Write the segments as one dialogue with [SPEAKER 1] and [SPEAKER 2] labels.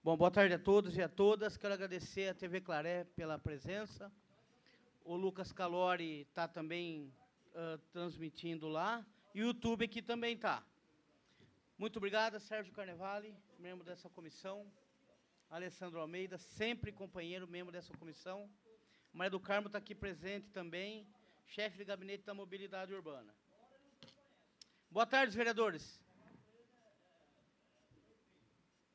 [SPEAKER 1] Bom, boa tarde a todos e a todas. Quero agradecer à TV Claré pela presença. O Lucas Calori está também transmitindo lá. E o YouTube aqui também está. Muito obrigado, Sérgio Carnevale, membro dessa comissão. Alessandro Almeida, sempre companheiro, membro dessa comissão. Maria do Carmo está aqui presente também, chefe de gabinete da mobilidade urbana. Boa tarde, vereadores.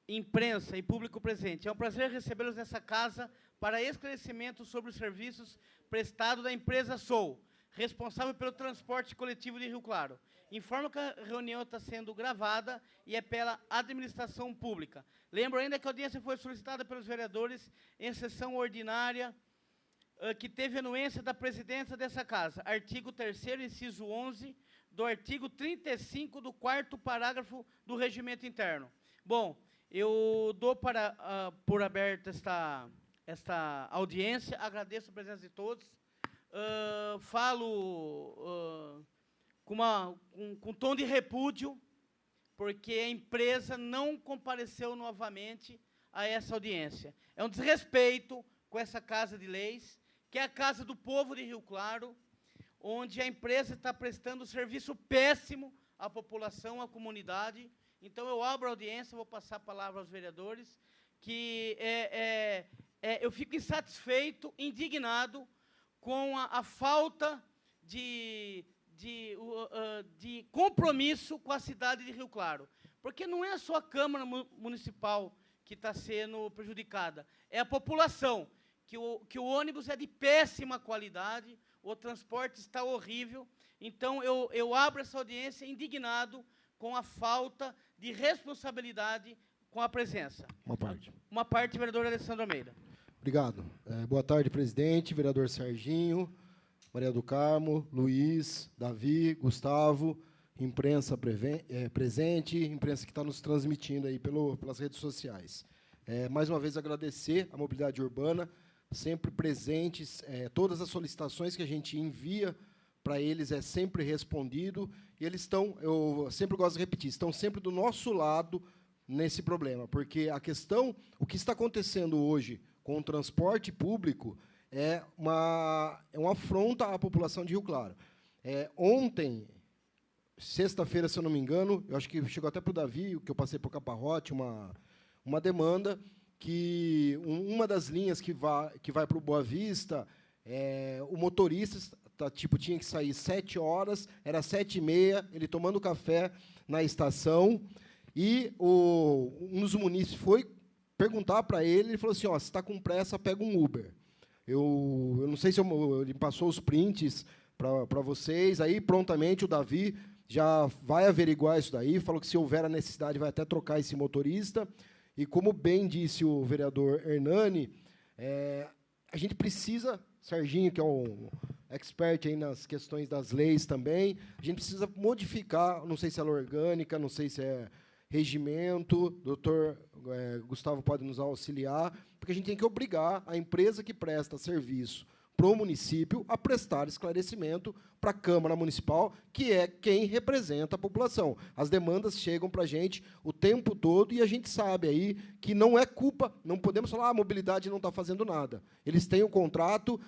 [SPEAKER 1] Imprensa e público presente. É um prazer recebê-los nessa casa para esclarecimento sobre os serviços prestados da empresa Sou, responsável pelo transporte coletivo de Rio Claro. Informo que a reunião está sendo gravada e é pela administração pública. Lembro ainda que a audiência foi solicitada pelos vereadores em sessão ordinária, que teve anuência da presidência dessa casa. Artigo 3º, inciso 11, do artigo 35 do 4º parágrafo do regimento interno. Bom, eu dou por aberta esta audiência, agradeço a presença de todos. Falo com tom de repúdio, porque a empresa não compareceu novamente a essa audiência. É um desrespeito com essa Casa de Leis, que é a casa do povo de Rio Claro, onde a empresa está prestando serviço péssimo à população, à comunidade. Então, eu abro a audiência, vou passar a palavra aos vereadores, que eu fico insatisfeito, indignado com a falta de compromisso com a cidade de Rio Claro. Porque não é só a Câmara Municipal que está sendo prejudicada, é a população, que o ônibus é de péssima qualidade, o transporte está horrível. Então, eu abro essa audiência indignado com a falta de responsabilidade com a presença. Uma parte, vereador Alessandro Almeida.
[SPEAKER 2] Obrigado. Boa tarde, presidente, vereador Serginho, Maria do Carmo, Luiz, Davi, Gustavo, imprensa presente, imprensa que está nos transmitindo aí pelas redes sociais. Mais uma vez, agradecer à mobilidade urbana, sempre presentes, todas as solicitações que a gente envia para eles é sempre respondido, e eles estão, eu sempre gosto de repetir, estão sempre do nosso lado nesse problema, porque a questão, o que está acontecendo hoje com o transporte público é uma afronta à população de Rio Claro. Ontem, sexta-feira, se eu não me engano, eu acho que chegou até para o Davi, que eu passei para o Caparrote, uma demanda que uma das linhas que vai para o Boa Vista, o motorista tinha que sair 7 horas, era 7h30, ele tomando café na estação, e um dos munícipes foi perguntar para ele falou assim, se está com pressa, pega um Uber. Eu não sei se ele passou os prints para vocês, aí prontamente o Davi já vai averiguar isso daí, falou que se houver a necessidade vai até trocar esse motorista, e como bem disse o vereador Hernani, a gente precisa, Serginho, que é um expert aí nas questões das leis também, a gente precisa modificar, não sei se é lei orgânica, não sei se é regimento, doutor Gustavo pode nos auxiliar, porque a gente tem que obrigar a empresa que presta serviço para o município a prestar esclarecimento para a Câmara Municipal, que é quem representa a população. As demandas chegam para a gente o tempo todo e a gente sabe aí que não é culpa, não podemos falar a mobilidade não está fazendo nada. Eles têm o contrato,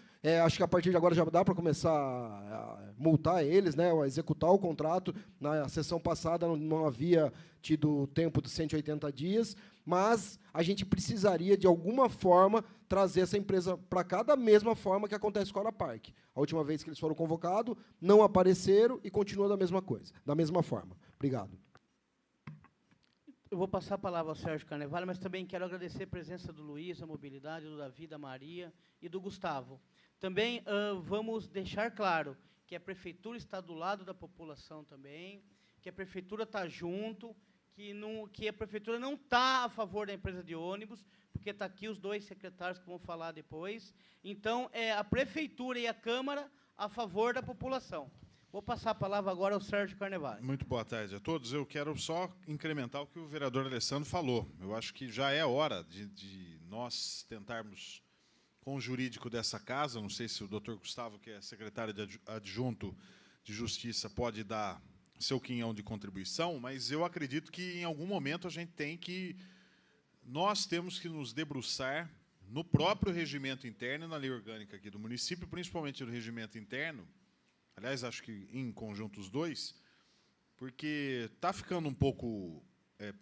[SPEAKER 2] acho que a partir de agora já dá para começar a multar eles, né, a executar o contrato. Na sessão passada não havia tido tempo de 180 dias, mas a gente precisaria, de alguma forma, trazer essa empresa para cá da mesma forma que acontece com a Hora Parque. A última vez que eles foram convocados, não apareceram e continua da mesma coisa, da mesma forma. Obrigado.
[SPEAKER 1] Eu vou passar a palavra ao Sérgio Carnevale, mas também quero agradecer a presença do Luiz, a mobilidade, do Davi, da Maria e do Gustavo. Também vamos deixar claro que a Prefeitura está do lado da população também, que a Prefeitura está junto, que a Prefeitura não está a favor da empresa de ônibus, porque está aqui os 2 secretários que vão falar depois. Então, é a Prefeitura e a Câmara a favor da população. Vou passar a palavra agora ao Sérgio Carnevale.
[SPEAKER 3] Muito boa tarde a todos. Eu quero só incrementar o que o vereador Alessandro falou. Eu acho que já é hora de nós tentarmos, com o jurídico dessa casa, não sei se o doutor Gustavo, que é secretário adjunto de Justiça, pode dar seu quinhão de contribuição, mas eu acredito que, em algum momento, a gente tem que nós temos que nos debruçar no próprio regimento interno e na lei orgânica aqui do município, principalmente no regimento interno, aliás, acho que em conjunto os dois, porque está ficando um pouco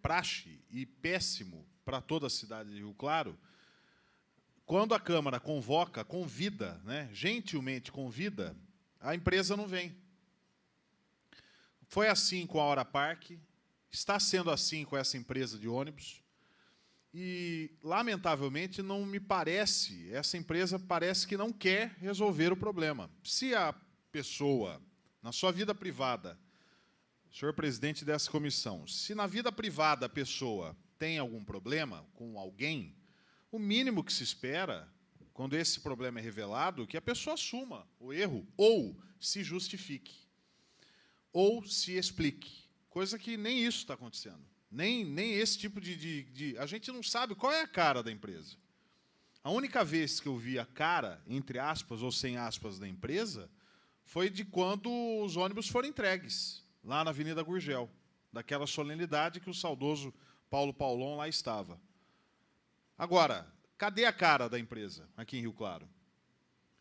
[SPEAKER 3] praxe e péssimo para toda a cidade de Rio Claro, quando a Câmara convida, né, gentilmente convida, a empresa não vem. Foi assim com a Hora Parque, está sendo assim com essa empresa de ônibus, e, lamentavelmente, não me parece, essa empresa parece que não quer resolver o problema. Se a pessoa, na sua vida privada, senhor presidente dessa comissão, se na vida privada a pessoa tem algum problema com alguém, o mínimo que se espera, quando esse problema é revelado, é que a pessoa assuma o erro, ou se justifique, ou se explique. Coisa que nem isso está acontecendo. Nem esse tipo de... A gente não sabe qual é a cara da empresa. A única vez que eu vi a cara, entre aspas ou sem aspas, da empresa, foi de quando os ônibus foram entregues, lá na Avenida Gurgel, daquela solenidade que o saudoso Paulo Paulon lá estava. Agora, cadê a cara da empresa aqui em Rio Claro?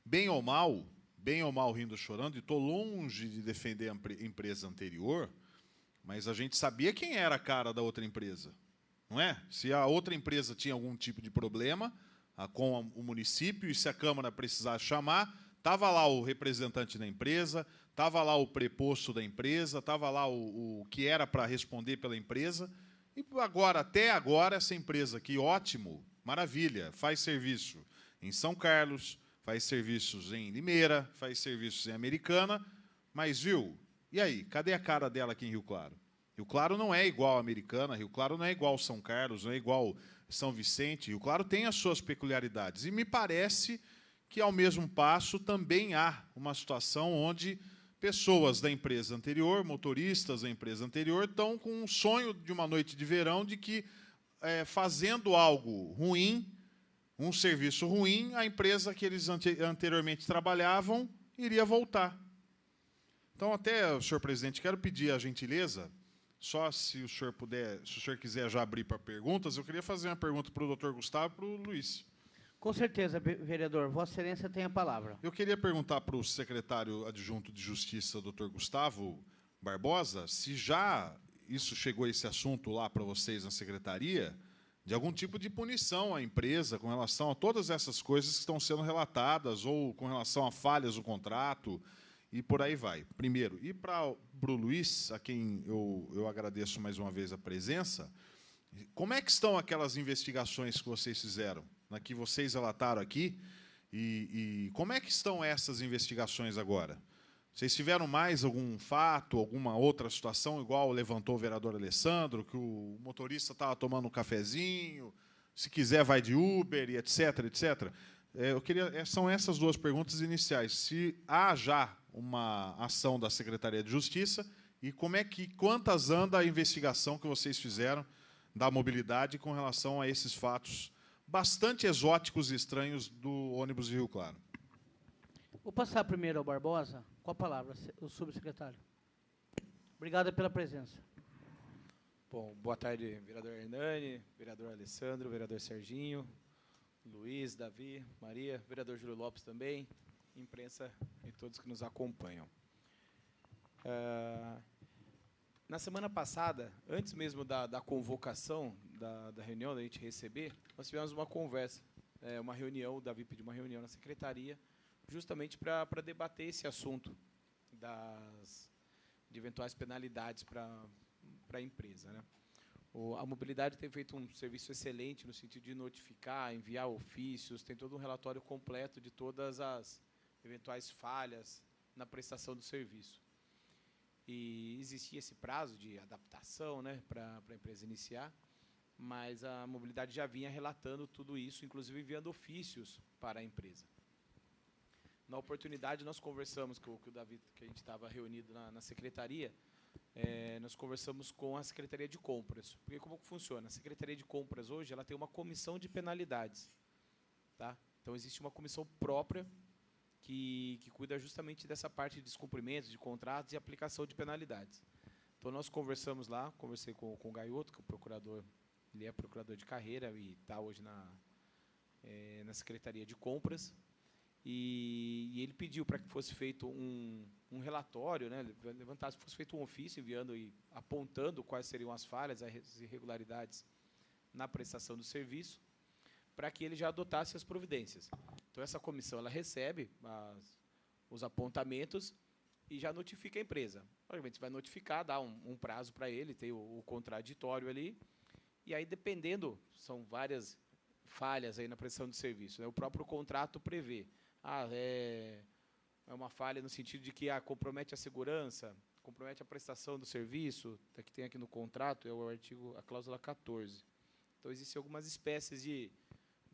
[SPEAKER 3] Bem ou mal rindo chorando, e estou longe de defender a empresa anterior, mas a gente sabia quem era a cara da outra empresa, não é? Se a outra empresa tinha algum tipo de problema com o município, e se a Câmara precisasse chamar, estava lá o representante da empresa, estava lá o preposto da empresa, estava lá o que era para responder pela empresa, e agora, até agora, essa empresa aqui, ótimo, maravilha, faz serviço em São Carlos, faz serviços em Limeira, faz serviços em Americana, mas, viu, e aí, cadê a cara dela aqui em Rio Claro? Rio Claro não é igual a Americana, Rio Claro não é igual São Carlos, não é igual São Vicente, Rio Claro tem as suas peculiaridades. E me parece que, ao mesmo passo, também há uma situação onde pessoas da empresa anterior, motoristas da empresa anterior, estão com um sonho de uma noite de verão de que, fazendo algo ruim, um serviço ruim, a empresa que eles anteriormente trabalhavam iria voltar. Então, até, senhor presidente, quero pedir a gentileza, só se o senhor puder, se o senhor quiser já abrir para perguntas, eu queria fazer uma pergunta para o doutor Gustavo e para o Luiz.
[SPEAKER 1] Com certeza, vereador. Vossa Excelência tem a palavra.
[SPEAKER 3] Eu queria perguntar para o secretário adjunto de Justiça, doutor Gustavo Barbosa, se já isso chegou esse assunto lá para vocês na secretaria, de algum tipo de punição à empresa com relação a todas essas coisas que estão sendo relatadas, ou com relação a falhas no contrato, e por aí vai. Primeiro, e para o Luiz, a quem eu agradeço mais uma vez a presença, como é que estão aquelas investigações que vocês fizeram, que vocês relataram aqui, e como é que estão essas investigações agora? Vocês tiveram mais algum fato, alguma outra situação, igual levantou o vereador Alessandro, que o motorista estava tomando um cafezinho, se quiser vai de Uber, e etc, etc. São essas duas perguntas iniciais. Se há já uma ação da Secretaria de Justiça, e quantas anda a investigação que vocês fizeram da mobilidade com relação a esses fatos bastante exóticos e estranhos do ônibus de Rio Claro.
[SPEAKER 1] Vou passar primeiro ao Barbosa. Com a palavra, o subsecretário. Obrigado pela presença.
[SPEAKER 4] Bom, boa tarde, vereador Hernani, vereador Alessandro, vereador Serginho, Luiz, Davi, Maria, vereador Júlio Lopes também, imprensa e todos que nos acompanham. Na semana passada, antes mesmo da convocação da reunião, da gente receber, nós tivemos uma conversa, uma reunião, o Davi pediu uma reunião na secretaria, justamente para debater esse assunto de eventuais penalidades para a empresa, né? A mobilidade tem feito um serviço excelente no sentido de notificar, enviar ofícios, tem todo um relatório completo de todas as eventuais falhas na prestação do serviço. E existia esse prazo de adaptação, né, para a empresa iniciar, mas a mobilidade já vinha relatando tudo isso, inclusive enviando ofícios para a empresa. Na oportunidade, nós conversamos com o Davi, que a gente estava reunido na secretaria, nós conversamos com a Secretaria de Compras. Porque como funciona? A Secretaria de Compras, hoje, ela tem uma comissão de penalidades. Tá? Então, existe uma comissão própria que cuida justamente dessa parte de descumprimento de contratos e aplicação de penalidades. Então, nós conversamos lá, conversei com o Gaioto, que é o procurador Ele é procurador de carreira e está hoje na Secretaria de Compras. E ele pediu para que fosse feito um relatório, né, levantasse, fosse feito um ofício enviando e apontando quais seriam as falhas, as irregularidades na prestação do serviço, para que ele já adotasse as providências. Então, essa comissão ela recebe os apontamentos e já notifica a empresa. Obviamente, vai notificar, dá um prazo para ele, tem o contraditório ali, e aí, dependendo, são várias falhas aí na prestação de serviço, né? O próprio contrato prevê. É uma falha no sentido de que compromete a segurança, compromete a prestação do serviço, que tem aqui no contrato, é a cláusula 14. Então, existem algumas espécies de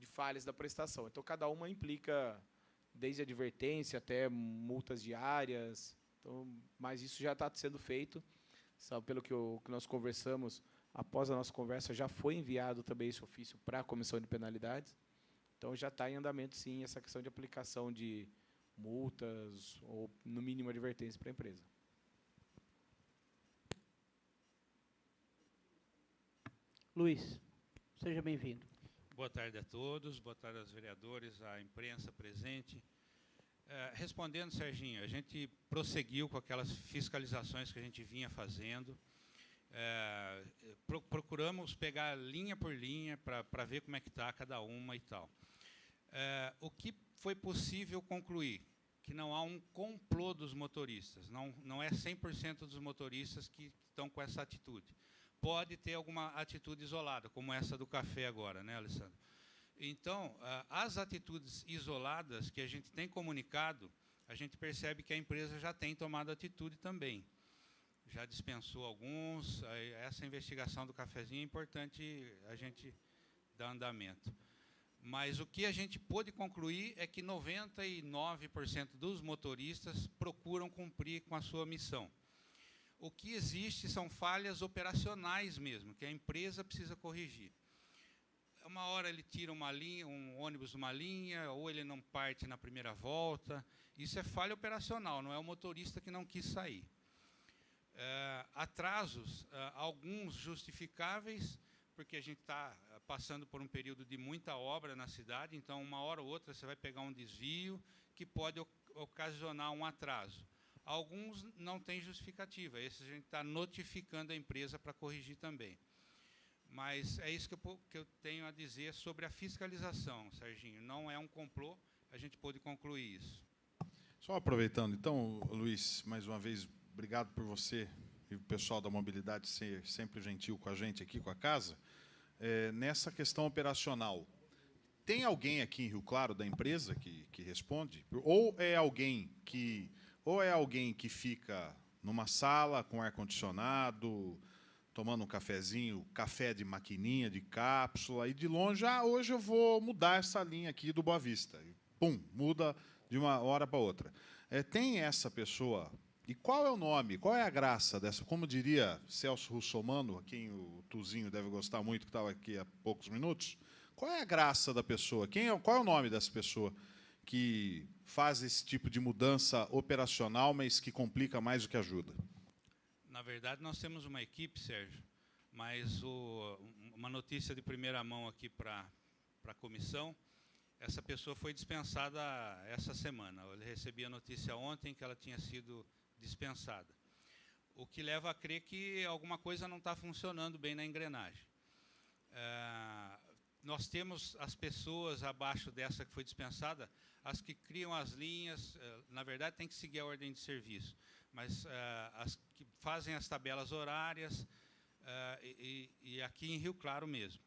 [SPEAKER 4] falhas da prestação. Então, cada uma implica desde advertência até multas diárias. Então, mas isso já está sendo feito. Sabe, pelo que nós conversamos, após a nossa conversa, já foi enviado também esse ofício para a Comissão de Penalidades. Então, já está em andamento, sim, essa questão de aplicação de multas ou, no mínimo, advertência para a empresa.
[SPEAKER 1] Luiz, seja bem-vindo.
[SPEAKER 5] Boa tarde a todos, boa tarde aos vereadores, à imprensa presente. Respondendo, Serginho, a gente prosseguiu com aquelas fiscalizações que a gente vinha fazendo. Procuramos pegar linha por linha para ver como é que está cada uma e tal. O que foi possível concluir? Que não há um complô dos motoristas, não é 100% dos motoristas que estão com essa atitude. Pode ter alguma atitude isolada, como essa do café agora, né, Alessandro? Então, as atitudes isoladas que a gente tem comunicado, a gente percebe que a empresa já tem tomado atitude também. Já dispensou alguns, essa investigação do cafezinho é importante a gente dar andamento. Mas o que a gente pôde concluir é que 99% dos motoristas procuram cumprir com a sua missão. O que existe são falhas operacionais mesmo, que a empresa precisa corrigir. Uma hora ele tira uma linha, um ônibus de uma linha, ou ele não parte na primeira volta. Isso é falha operacional, não é o motorista que não quis sair. Atrasos, alguns justificáveis, porque a gente está passando por um período de muita obra na cidade, então, uma hora ou outra, você vai pegar um desvio que pode ocasionar um atraso. Alguns não têm justificativa, esses a gente está notificando a empresa para corrigir também. Mas é isso que eu tenho a dizer sobre a fiscalização, Serginho. Não é um complô, a gente pôde concluir isso.
[SPEAKER 3] Só aproveitando, então, Luiz, mais uma vez, obrigado por você e o pessoal da mobilidade ser sempre gentil com a gente aqui, com a casa. Nessa questão operacional, tem alguém aqui em Rio Claro da empresa que responde? Ou é alguém que fica numa sala com ar-condicionado, tomando um cafezinho, café de maquininha, de cápsula, e de longe, hoje eu vou mudar essa linha aqui do Boa Vista. E, pum, muda de uma hora para outra. Tem essa pessoa, e qual é o nome, qual é a graça dessa? Como diria Celso Russomano, a quem o Tuzinho deve gostar muito, que estava aqui há poucos minutos, qual é a graça da pessoa? Qual é o nome dessa pessoa que faz esse tipo de mudança operacional, mas que complica mais do que ajuda?
[SPEAKER 5] Na verdade, nós temos uma equipe, Sérgio, mas uma notícia de primeira mão aqui para a comissão, essa pessoa foi dispensada essa semana. Eu recebi a notícia ontem que ela tinha sido dispensada. O que leva a crer que alguma coisa não está funcionando bem na engrenagem. Nós temos as pessoas abaixo dessa que foi dispensada, as que criam as linhas, na verdade, tem que seguir a ordem de serviço, mas as que fazem as tabelas horárias, e aqui em Rio Claro mesmo.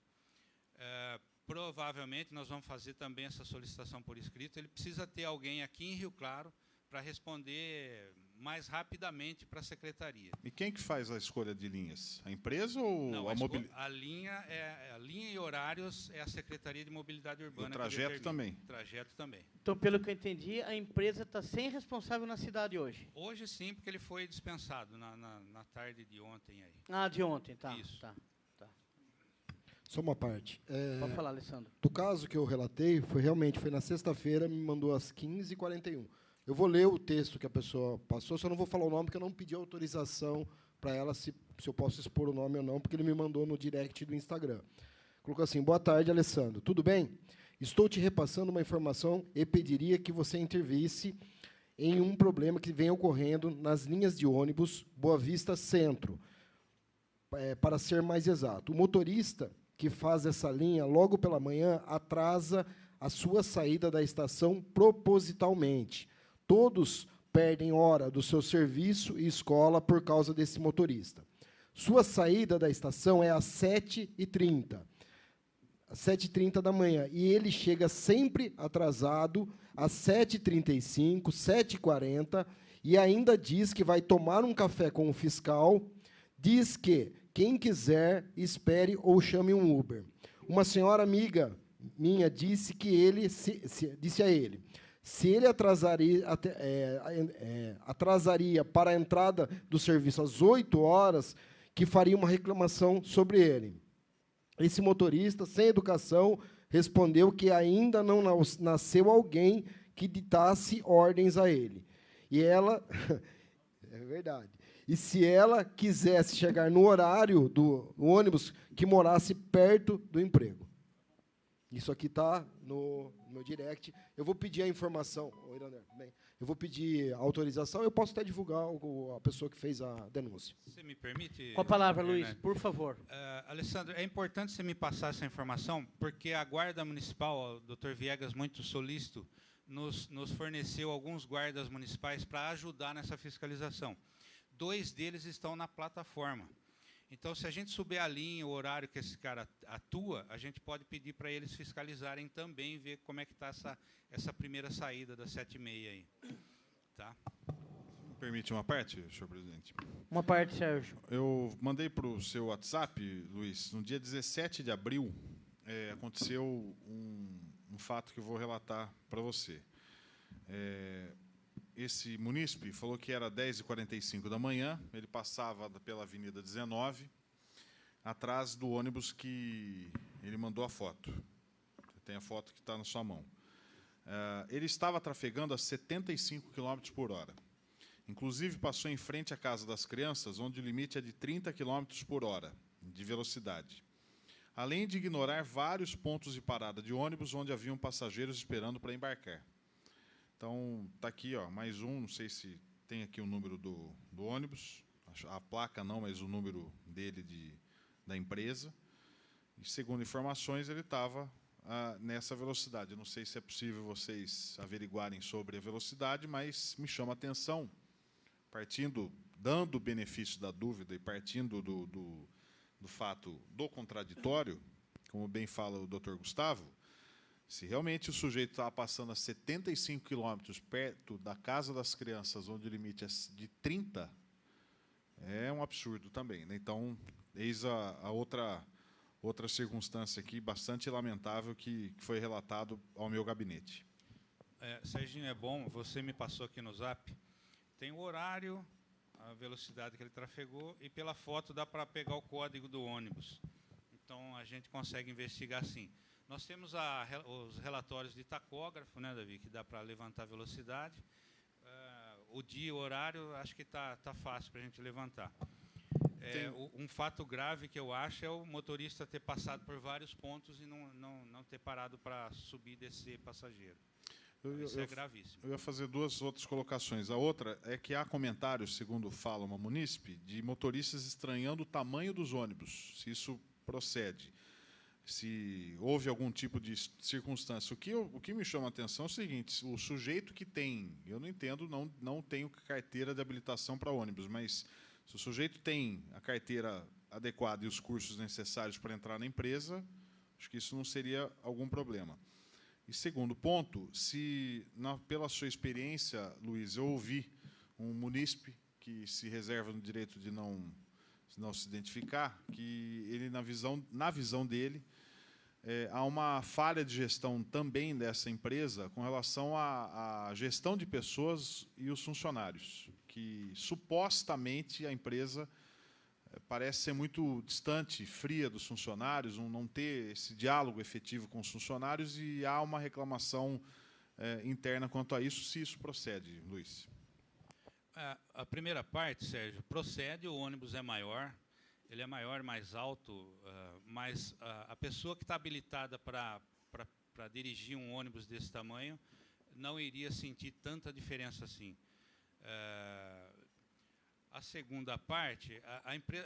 [SPEAKER 5] Provavelmente, nós vamos fazer também essa solicitação por escrito, ele precisa ter alguém aqui em Rio Claro para responder mais rapidamente para a secretaria.
[SPEAKER 3] E quem que faz a escolha de linhas? A empresa ou
[SPEAKER 5] não,
[SPEAKER 3] a mobilidade?
[SPEAKER 5] A linha e horários é a Secretaria de Mobilidade Urbana.
[SPEAKER 3] O trajeto também?
[SPEAKER 5] O trajeto também.
[SPEAKER 1] Então, pelo que eu entendi, a empresa está sem responsável na cidade hoje.
[SPEAKER 5] Hoje sim, porque ele foi dispensado na tarde de ontem aí.
[SPEAKER 1] De ontem, tá.
[SPEAKER 5] Isso.
[SPEAKER 1] Tá.
[SPEAKER 2] Só uma parte.
[SPEAKER 1] Pode falar, Alessandro.
[SPEAKER 2] Do caso que eu relatei, foi na sexta-feira, me mandou às 15h41. Eu vou ler o texto que a pessoa passou, só não vou falar o nome, porque eu não pedi autorização para ela se eu posso expor o nome ou não, porque ele me mandou no direct do Instagram. Colocou assim: boa tarde, Alessandro. Tudo bem? Estou te repassando uma informação e pediria que você intervisse em um problema que vem ocorrendo nas linhas de ônibus Boa Vista Centro, para ser mais exato. O motorista que faz essa linha, logo pela manhã, atrasa a sua saída da estação propositalmente. Todos perdem hora do seu serviço e escola por causa desse motorista. Sua saída da estação é às 7h30. Às 7h30 da manhã. E ele chega sempre atrasado, às 7h35, 7h40, e ainda diz que vai tomar um café com o fiscal, diz que quem quiser, espere ou chame um Uber. Uma senhora amiga minha disse que ele disse a ele, se ele atrasaria para a entrada do serviço às 8h, que faria uma reclamação sobre ele. Esse motorista, sem educação, respondeu que ainda não nasceu alguém que ditasse ordens a ele. E ela... é verdade. E se ela quisesse chegar no horário do ônibus, que morasse perto do emprego. Isso aqui está no meu direct. Eu vou pedir a informação. Oi, Leonel. Bem, eu vou pedir a autorização. Eu posso até divulgar a pessoa que fez a denúncia.
[SPEAKER 5] Você me permite?
[SPEAKER 1] Com a palavra,
[SPEAKER 5] Luiz,
[SPEAKER 1] Luiz, por favor.
[SPEAKER 5] Alessandro, é importante você me passar essa informação, porque a Guarda Municipal, o Dr. Viegas, muito solícito, nos forneceu alguns guardas municipais para ajudar nessa fiscalização. 2 deles estão na plataforma. Então, se a gente souber a linha, o horário que esse cara atua, a gente pode pedir para eles fiscalizarem também, ver como é que está essa primeira saída das 7h30 aí. Tá?
[SPEAKER 3] Me permite uma parte, senhor presidente?
[SPEAKER 1] Uma parte, Sérgio.
[SPEAKER 3] Eu mandei para o seu WhatsApp, Luiz, no dia 17 de abril, aconteceu um fato que eu vou relatar para você. Esse munícipe falou que era 10h45 da manhã, ele passava pela Avenida 19, atrás do ônibus que ele mandou a foto. Tem a foto que está na sua mão. Ele estava trafegando a 75 km por hora. Inclusive, passou em frente à Casa das Crianças, onde o limite é de 30 km por hora de velocidade. Além de ignorar vários pontos de parada de ônibus, onde haviam passageiros esperando para embarcar. Então, está aqui, ó, mais um, não sei se tem aqui o número do ônibus, a placa não, mas o número dele da empresa. E, segundo informações, ele estava nessa velocidade. Eu não sei se é possível vocês averiguarem sobre a velocidade, mas me chama a atenção, dando o benefício da dúvida e partindo do fato do contraditório, como bem fala o Dr. Gustavo, se realmente o sujeito estava passando a 75 km perto da Casa das Crianças, onde o limite é de 30, é um absurdo também, né? Então, eis a outra circunstância aqui, bastante lamentável, que foi relatado ao meu gabinete.
[SPEAKER 5] Serginho, é bom, você me passou aqui no Zap, tem o horário, a velocidade que ele trafegou, e pela foto dá para pegar o código do ônibus. Então, a gente consegue investigar sim. Nós temos os relatórios de tacógrafo, né, Davi, que dá para levantar a velocidade. O dia e o horário, acho que está fácil para a gente levantar. Um fato grave que eu acho é o motorista ter passado por vários pontos e não ter parado para subir e descer passageiro. Isso é gravíssimo.
[SPEAKER 3] Eu ia fazer 2 outras colocações. A outra é que há comentários, segundo fala uma munícipe, de motoristas estranhando o tamanho dos ônibus, se isso procede. Se houve algum tipo de circunstância. O que me chama a atenção é o seguinte: o sujeito que tem, eu não entendo, não tenho carteira de habilitação para ônibus, mas se o sujeito tem a carteira adequada e os cursos necessários para entrar na empresa, acho que isso não seria algum problema. E segundo ponto, pela sua experiência, Luiz, eu ouvi um munícipe que se reserva no direito de não se identificar, que ele, na visão dele, há uma falha de gestão também dessa empresa com relação à gestão de pessoas e os funcionários, que supostamente a empresa parece ser muito distante, fria dos funcionários, não ter esse diálogo efetivo com os funcionários, e há uma reclamação interna quanto a isso, se isso procede, Luiz.
[SPEAKER 5] A primeira parte, Sérgio, procede, o ônibus é maior, ele é maior, mais alto, mas a pessoa que está habilitada para dirigir um ônibus desse tamanho não iria sentir tanta diferença assim. A segunda parte,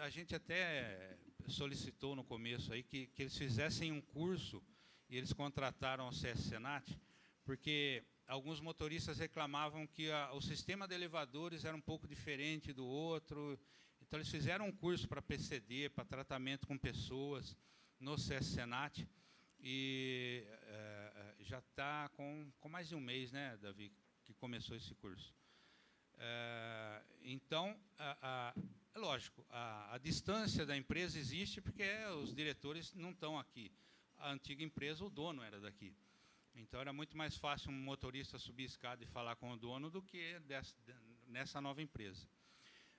[SPEAKER 5] a gente até solicitou no começo aí que eles fizessem um curso, e eles contrataram o CS Senat, porque alguns motoristas reclamavam que o sistema de elevadores era um pouco diferente do outro. Então, eles fizeram um curso para PCD, para tratamento com pessoas, no CS Senat, e já está com mais de um mês, né, Davi, que começou esse curso. Então, é lógico, a distância da empresa existe porque os diretores não estão aqui. A antiga empresa, o dono era daqui. Então, era muito mais fácil um motorista subir a escada e falar com o dono do que nessa nova empresa.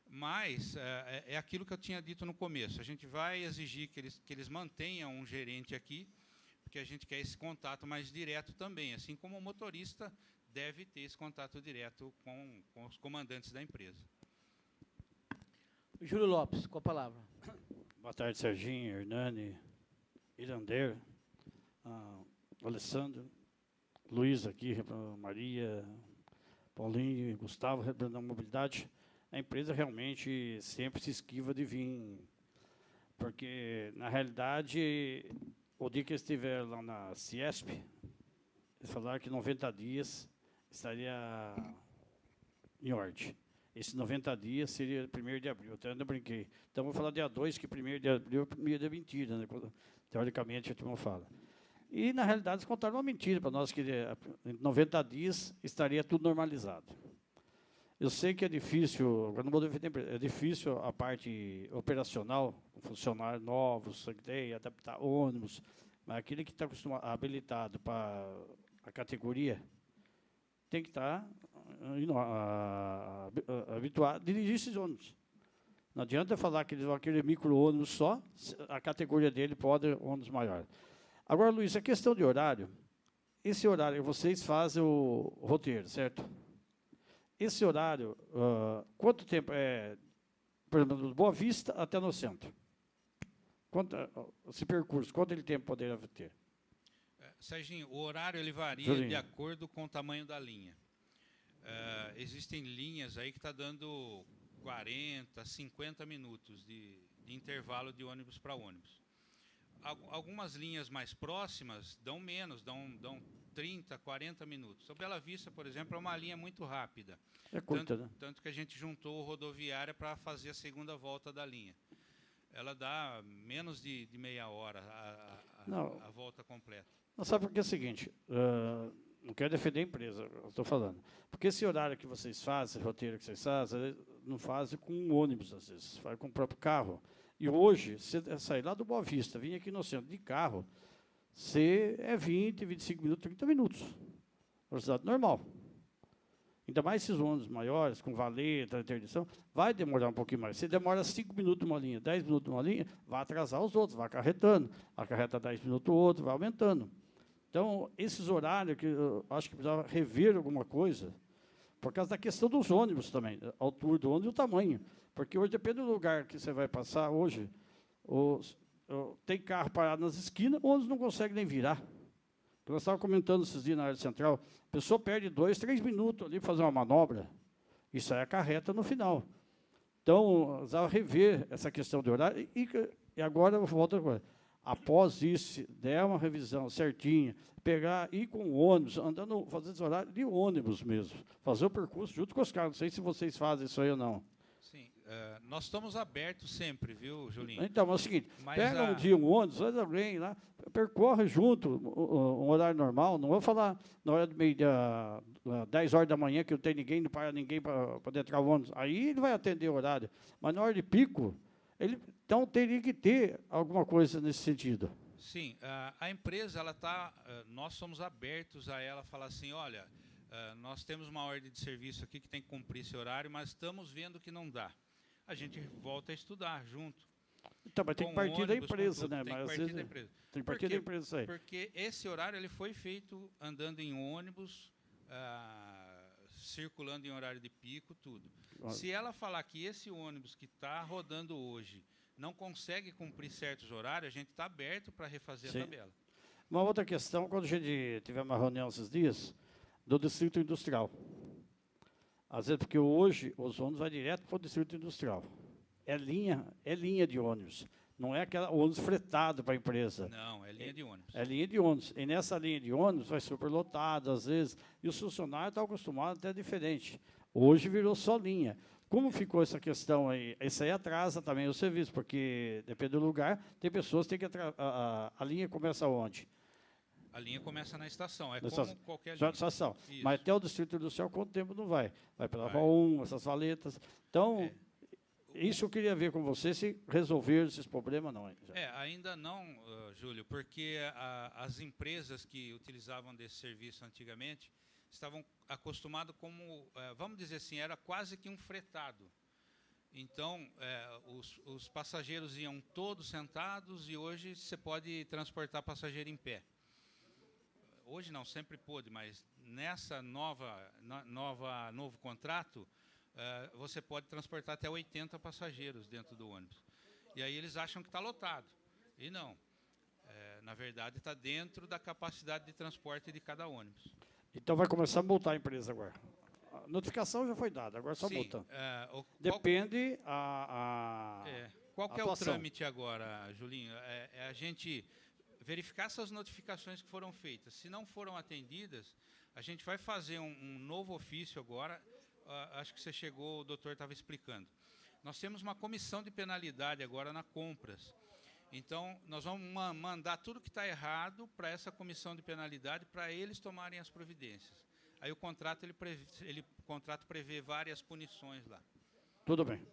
[SPEAKER 5] Mas é aquilo que eu tinha dito no começo. A gente vai exigir que eles mantenham um gerente aqui, porque a gente quer esse contato mais direto também, assim como o motorista deve ter esse contato direto com os comandantes da empresa.
[SPEAKER 1] Júlio Lopes, com a palavra.
[SPEAKER 6] Boa tarde, Serginho, Hernani, Irandeiro, Alessandro, Luiz aqui, Maria, Paulinho, Gustavo, representando a mobilidade. A empresa realmente sempre se esquiva de vir, porque, na realidade, o dia que eles estiveram lá na Ciesp, eles falaram que 90 dias estaria em ordem. Esses 90 dias seria 1º de abril, até ainda brinquei. Então, vou falar dia 2, que 1º de abril é 1º de mentira, né? Teoricamente, a turma fala. E, na realidade, eles contaram uma mentira para nós, que em 90 dias estaria tudo normalizado. Eu sei que é difícil, agora não vou defender a empresa, é difícil a parte operacional, funcionários novos, adaptar ônibus, mas aquele que está habilitado para a categoria tem que estar habituado a dirigir esses ônibus. Não adianta falar que aquele micro-ônibus só, a categoria dele pode ônibus maior. Agora, Luiz, a questão de horário, esse horário, vocês fazem o roteiro, certo? Esse horário, quanto tempo é, por exemplo, do Boa Vista até no centro? Esse percurso, quanto ele tempo poderia ter?
[SPEAKER 5] Serginho, o horário ele varia de acordo com o tamanho da linha. Existem linhas aí que está dando 40, 50 minutos de intervalo de ônibus para ônibus. Algumas linhas mais próximas dão menos, dão 30, 40 minutos. A Bela Vista, por exemplo, é uma linha muito rápida.
[SPEAKER 6] É curta, né?
[SPEAKER 5] Tanto que a gente juntou o rodoviária para fazer a segunda volta da linha. Ela dá menos de meia hora a volta completa.
[SPEAKER 6] Não, sabe por que é o seguinte, não quero defender a empresa, estou falando. Porque esse horário que vocês fazem, esse roteiro que vocês fazem, não fazem com um ônibus, às vezes, fazem com o próprio carro. E hoje, você sair lá do Boa Vista, vir aqui no centro de carro, você é 20, 25 minutos, 30 minutos. Velocidade normal. Ainda mais esses ônibus maiores, com valeta, interdição, vai demorar um pouquinho mais. Você demora 5 minutos numa linha, 10 minutos numa linha, vai atrasar os outros, vai acarretando. Acarreta 10 minutos o outro, vai aumentando. Então, esses horários, que eu acho que precisava rever alguma coisa, por causa da questão dos ônibus também, a altura do ônibus e o tamanho. Porque hoje, depende do lugar que você vai passar, hoje, tem carro parado nas esquinas, o ônibus não consegue nem virar. Nós estávamos comentando esses dias na área central, a pessoa perde 2, 3 minutos ali para fazer uma manobra, isso aí acarreta no final. Então, precisava rever essa questão de horário, e agora eu volto agora. Após isso, der uma revisão certinha, ir com o ônibus, andando, fazer esse horário de ônibus mesmo, fazer o percurso junto com os carros. Não sei se vocês fazem isso aí ou não.
[SPEAKER 5] Sim, nós estamos abertos sempre, viu, Julinho?
[SPEAKER 6] Então, mas é o seguinte, pega um dia um ônibus, faz alguém lá, percorre junto um horário normal, não vou falar na hora do meio-dia, 10 horas da manhã, que não tem ninguém, não para ninguém para poder entrar o ônibus. Aí ele vai atender o horário. Mas na hora de pico, então teria que ter alguma coisa nesse sentido.
[SPEAKER 5] Sim, a empresa, nós somos abertos a ela falar assim, olha, nós temos uma ordem de serviço aqui que tem que cumprir esse horário, mas estamos vendo que não dá. A gente volta a estudar junto.
[SPEAKER 6] Então, mas tem que partir da empresa, né?
[SPEAKER 5] Tem que partir da empresa.
[SPEAKER 6] Tem que partir da empresa isso aí.
[SPEAKER 5] Porque esse horário ele foi feito andando em ônibus, circulando em horário de pico, tudo.
[SPEAKER 6] Olha.
[SPEAKER 5] Se ela falar que esse ônibus que está rodando hoje não consegue cumprir certos horários, a gente está aberto para refazer
[SPEAKER 6] Sim.
[SPEAKER 5] a tabela.
[SPEAKER 6] Uma outra questão, quando a gente tiver uma reunião esses dias, do distrito industrial. Às vezes, porque hoje os ônibus vão direto para o distrito industrial. É linha de ônibus. Não é aquela ônibus fretado para a empresa.
[SPEAKER 5] Não, é linha de ônibus.
[SPEAKER 6] É linha de ônibus. E nessa linha de ônibus vai superlotado, às vezes. E os funcionários estão acostumados até diferente. Hoje virou só linha. Como ficou essa questão aí? Isso aí atrasa também o serviço, porque, depende do lugar, tem pessoas que têm que... A linha começa onde?
[SPEAKER 5] A linha começa na estação, é
[SPEAKER 6] Na
[SPEAKER 5] como
[SPEAKER 6] estação.
[SPEAKER 5] qualquer
[SPEAKER 6] Só
[SPEAKER 5] linha.
[SPEAKER 6] de estação.
[SPEAKER 5] Isso.
[SPEAKER 6] Mas até o distrito industrial, quanto tempo não vai? Vai para a
[SPEAKER 5] Vai.
[SPEAKER 6] Val 1, essas valetas. Então,
[SPEAKER 5] É.
[SPEAKER 6] isso eu queria ver com você, se resolver esses problemas não.
[SPEAKER 5] Ainda não, Júlio, porque as empresas que utilizavam desse serviço antigamente estavam acostumadas como, vamos dizer assim, era quase que um fretado. Então, os passageiros iam todos sentados e hoje você pode transportar passageiro em pé. Hoje não, sempre pôde, mas nessa novo contrato, você pode transportar até 80 passageiros dentro do ônibus. E aí eles acham que está lotado. E não. Na verdade, está dentro da capacidade de transporte de cada ônibus.
[SPEAKER 6] Então vai começar a multar a empresa agora. A notificação já foi dada, agora só
[SPEAKER 5] Sim,
[SPEAKER 6] multa.
[SPEAKER 5] qual
[SPEAKER 6] Depende
[SPEAKER 5] qual que é o
[SPEAKER 6] atuação.
[SPEAKER 5] trâmite agora, Julinho? É a gente verificar essas notificações que foram feitas. Se não foram atendidas, a gente vai fazer um novo ofício agora. Acho que você chegou, o doutor estava explicando. Nós temos uma comissão de penalidade agora na Compras. Então, nós vamos mandar tudo que está errado para essa comissão de penalidade, para eles tomarem as providências. Aí o contrato, o contrato prevê várias punições lá.
[SPEAKER 6] Tudo bem.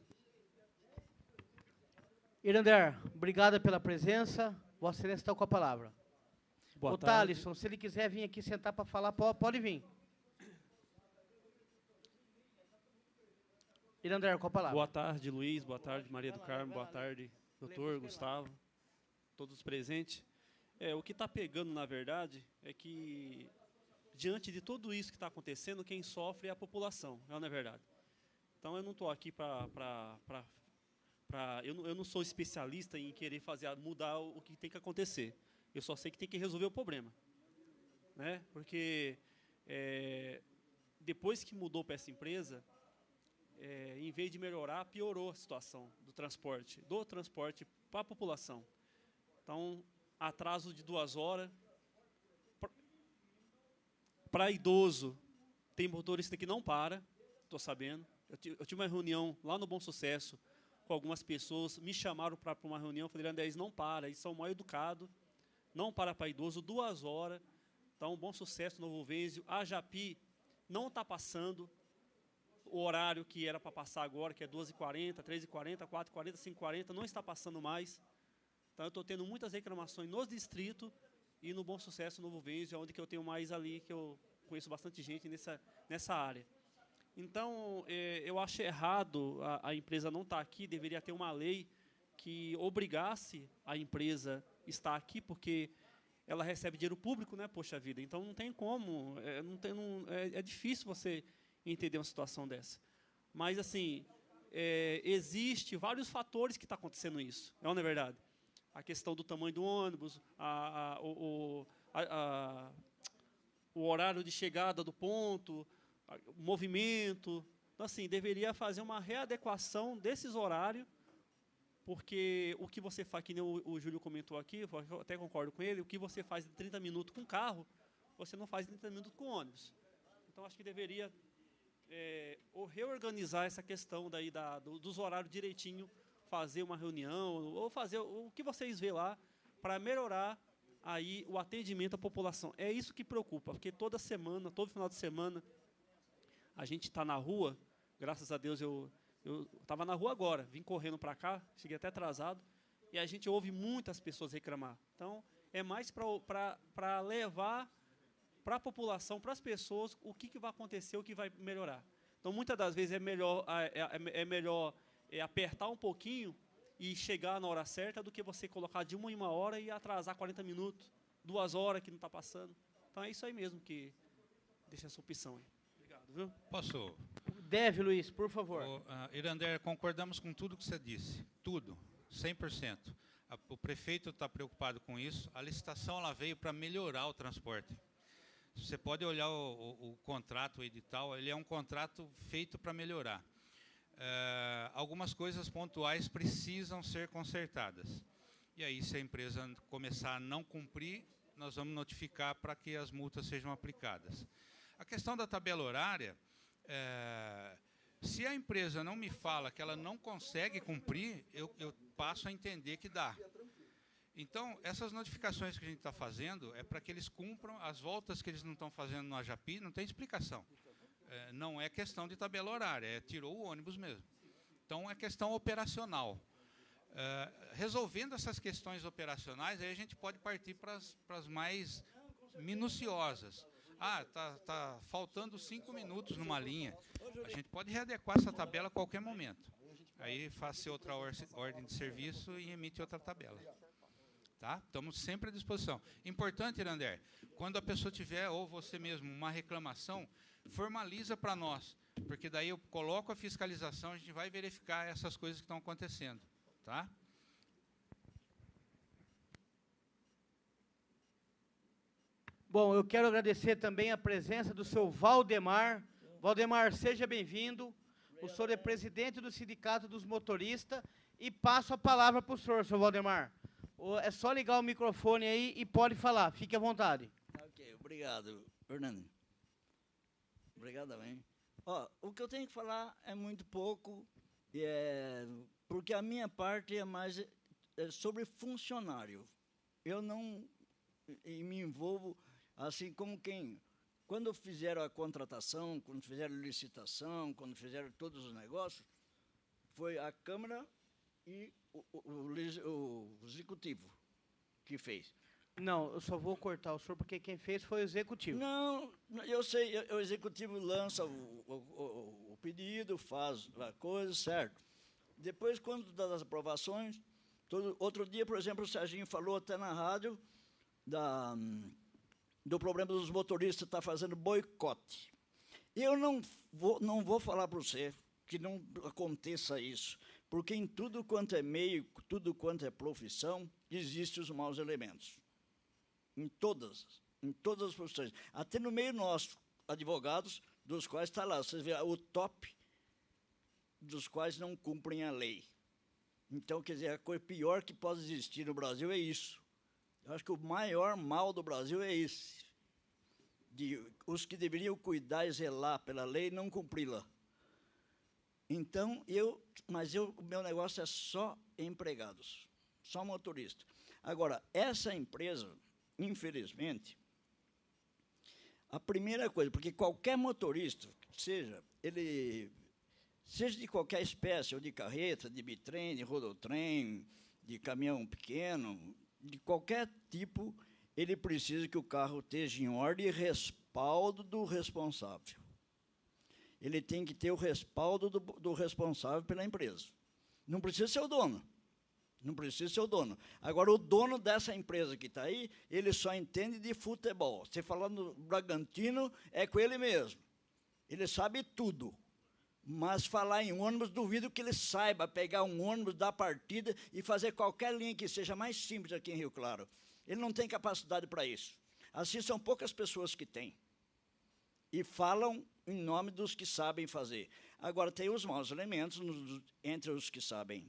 [SPEAKER 1] Irander, obrigado pela presença. Vossa Excelência está com a palavra.
[SPEAKER 7] Boa
[SPEAKER 1] O
[SPEAKER 7] tarde.
[SPEAKER 1] Thalisson, se ele quiser vir aqui sentar para falar, pode vir. Irander, com a palavra.
[SPEAKER 7] Boa tarde, Luiz. Boa tarde, Maria do Carmo. Boa tarde, doutor Gustavo. Todos presentes. O que está pegando, na verdade, é que, diante de tudo isso que está acontecendo, quem sofre é a população, não é verdade? Então, eu não estou aqui eu não sou especialista em querer mudar o que tem que acontecer. Eu só sei que tem que resolver o problema. Né? Porque, depois que mudou para essa empresa, em vez de melhorar, piorou a situação do transporte para a população. Então, atraso de 2 horas. Para idoso, tem motorista que não para, estou sabendo. Eu tive uma reunião lá no Bom Sucesso com algumas pessoas, me chamaram para uma reunião, falei, André, eles não param, eles são mal educados, não para idoso, 2 horas. Então, Bom Sucesso, Novo Venzio, a Japi não está passando o horário que era para passar agora, que é 12h40, 13h40, 4h40, 5h40, não está passando mais. Então, eu estou tendo muitas reclamações nos distritos e no Bom Sucesso, Novo Venzio, onde que eu tenho mais ali, que eu conheço bastante gente nessa área. Então, eu acho errado a empresa não estar aqui, deveria ter uma lei que obrigasse a empresa a estar aqui, porque ela recebe dinheiro público, né, poxa vida, então não tem como, é difícil você entender uma situação dessa. Mas, assim, existe vários fatores que está acontecendo isso, não é verdade? A questão do tamanho do ônibus, o horário de chegada do ponto, o movimento. Então, assim, deveria fazer uma readequação desses horários, porque o que você faz, que nem o Júlio comentou aqui, eu até concordo com ele, o que você faz em 30 minutos com carro, você não faz em 30 minutos com ônibus. Então, acho que deveria reorganizar essa questão daí dos horários direitinho, fazer uma reunião, ou fazer o que vocês vê lá, para melhorar aí o atendimento à população. É isso que preocupa, porque toda semana, todo final de semana, a gente está na rua, graças a Deus eu estava na rua agora, vim correndo para cá, cheguei até atrasado, e a gente ouve muitas pessoas reclamar. Então, é mais para levar para a população, para as pessoas, o que vai acontecer, o que vai melhorar. Então, muitas das vezes é melhor apertar um pouquinho e chegar na hora certa do que você colocar de 1 em 1 hora e atrasar 40 minutos, 2 horas que não está passando. Então, é isso aí mesmo que deixa essa opção aí. Obrigado. Viu?
[SPEAKER 5] Posso?
[SPEAKER 1] Deve, Luiz, por favor.
[SPEAKER 5] Irander, concordamos com tudo que você disse. Tudo. 100%. O prefeito está preocupado com isso. A licitação ela veio para melhorar o transporte. Você pode olhar o contrato, o edital, ele é um contrato feito para melhorar. Algumas coisas pontuais precisam ser consertadas. E aí, se a empresa começar a não cumprir, nós vamos notificar para que as multas sejam aplicadas. A questão da tabela horária, se a empresa não me fala que ela não consegue cumprir, eu passo a entender que dá. Então, essas notificações que a gente está fazendo é para que eles cumpram as voltas que eles não estão fazendo no AJAPI, não tem explicação. Não é questão de tabela horária, tirou o ônibus mesmo. Então, é questão operacional. Resolvendo essas questões operacionais, aí a gente pode partir para as mais minuciosas. Tá faltando 5 minutos numa linha. A gente pode readequar essa tabela a qualquer momento. Aí faça outra ordem de serviço e emite outra tabela. Tá? Estamos sempre à disposição. Importante, Irander, quando a pessoa tiver, ou você mesmo, uma reclamação, formaliza para nós, porque daí eu coloco a fiscalização, a gente vai verificar essas coisas que estão acontecendo. Tá?
[SPEAKER 1] Bom, eu quero agradecer também a presença do seu Valdemar. Valdemar, seja bem-vindo. O senhor é presidente do Sindicato dos Motoristas e passo a palavra para o senhor, seu Valdemar. É só ligar o microfone aí e pode falar. Fique à vontade.
[SPEAKER 8] Ok, obrigado, Fernando. Obrigado também. O que eu tenho que falar é muito pouco, porque a minha parte é mais sobre funcionário. Eu não me envolvo assim como quem... Quando fizeram a contratação, quando fizeram a licitação, quando fizeram todos os negócios, foi a Câmara e o Executivo que fez.
[SPEAKER 1] Não, eu só vou cortar o senhor, porque quem fez foi o Executivo.
[SPEAKER 8] Não, eu sei, o Executivo lança o pedido, faz a coisa, certo. Depois, quando das aprovações, outro dia, por exemplo, o Serginho falou até na rádio do problema dos motoristas estar fazendo boicote. Eu não vou falar para você que não aconteça isso, porque em tudo quanto é meio, tudo quanto é profissão, existem os maus elementos. Em todas as profissões. Até no meio nosso, advogados, dos quais está lá, vocês veem o top dos quais não cumprem a lei. Então, quer dizer, a coisa pior que pode existir no Brasil é isso. Eu acho que o maior mal do Brasil é esse. Os que deveriam cuidar e zelar pela lei não cumpri-la. Então, o meu negócio é só empregados, só motorista. Agora, essa empresa, infelizmente, a primeira coisa, porque qualquer motorista, seja de qualquer espécie, ou de carreta, de bitrem, de rodotrem, de caminhão pequeno, de qualquer tipo, ele precisa que o carro esteja em ordem e respaldo do responsável. Ele tem que ter o respaldo do responsável pela empresa. Não precisa ser o dono. Não precisa ser o dono. Agora, o dono dessa empresa que está aí, ele só entende de futebol. Você falar no Bragantino, é com ele mesmo. Ele sabe tudo. Mas falar em ônibus, duvido que ele saiba pegar um ônibus, dar partida e fazer qualquer linha que seja mais simples aqui em Rio Claro. Ele não tem capacidade para isso. Assim, são poucas pessoas que têm. E falam em nome dos que sabem fazer. Agora, tem os maus elementos entre os que sabem.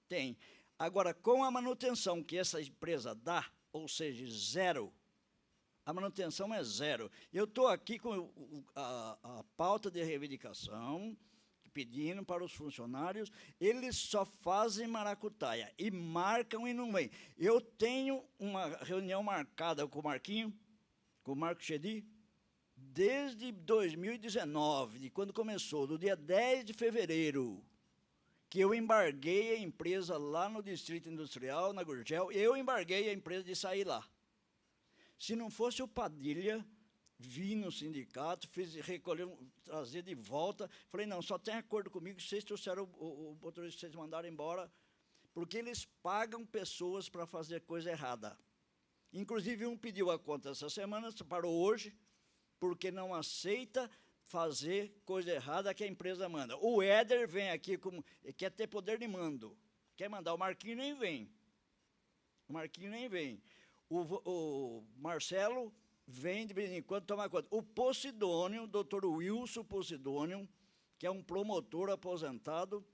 [SPEAKER 8] Tem. Agora, com a manutenção que essa empresa dá, ou seja, zero, a manutenção é zero. Eu estou aqui com a pauta de reivindicação, pedindo para os funcionários, eles só fazem maracutaia, e marcam e não vêm. Eu tenho uma reunião marcada com o Marquinho, com o Marco Chedi, desde 2019, de quando começou, do dia 10 de fevereiro, que eu embarguei a empresa lá no Distrito Industrial, na Gurgel, eu embarguei a empresa de sair lá. Se não fosse o Padilha, vim no sindicato, recolher, trazer de volta, falei, não, só tem acordo comigo se vocês trouxeram o motorista, vocês mandaram embora, porque eles pagam pessoas para fazer coisa errada. Inclusive, um pediu a conta essa semana, parou hoje, porque não aceita fazer coisa errada que a empresa manda. O Éder vem aqui, quer ter poder de mando. Quer mandar, o Marquinhos nem vem. O Marquinhos nem vem. O Marcelo vem de vez em quando tomar conta. O Posidônio, o doutor Wilson Posidônio, que é um promotor aposentado,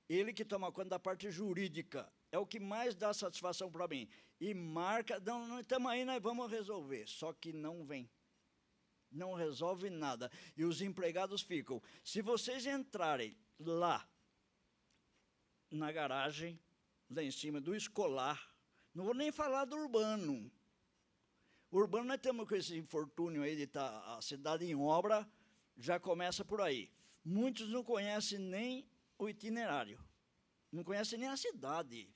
[SPEAKER 8] ele que toma conta da parte jurídica, é o que mais dá satisfação para mim. E marca, não estamos aí, nós vamos resolver, só que não vem. Não resolve nada. E os empregados ficam. Se vocês entrarem lá, na garagem, lá em cima do escolar, não vou nem falar do urbano. O urbano, nós temos com esse infortúnio aí de estar a cidade em obra, já começa por aí. Muitos não conhecem nem o itinerário, não conhecem nem a cidade.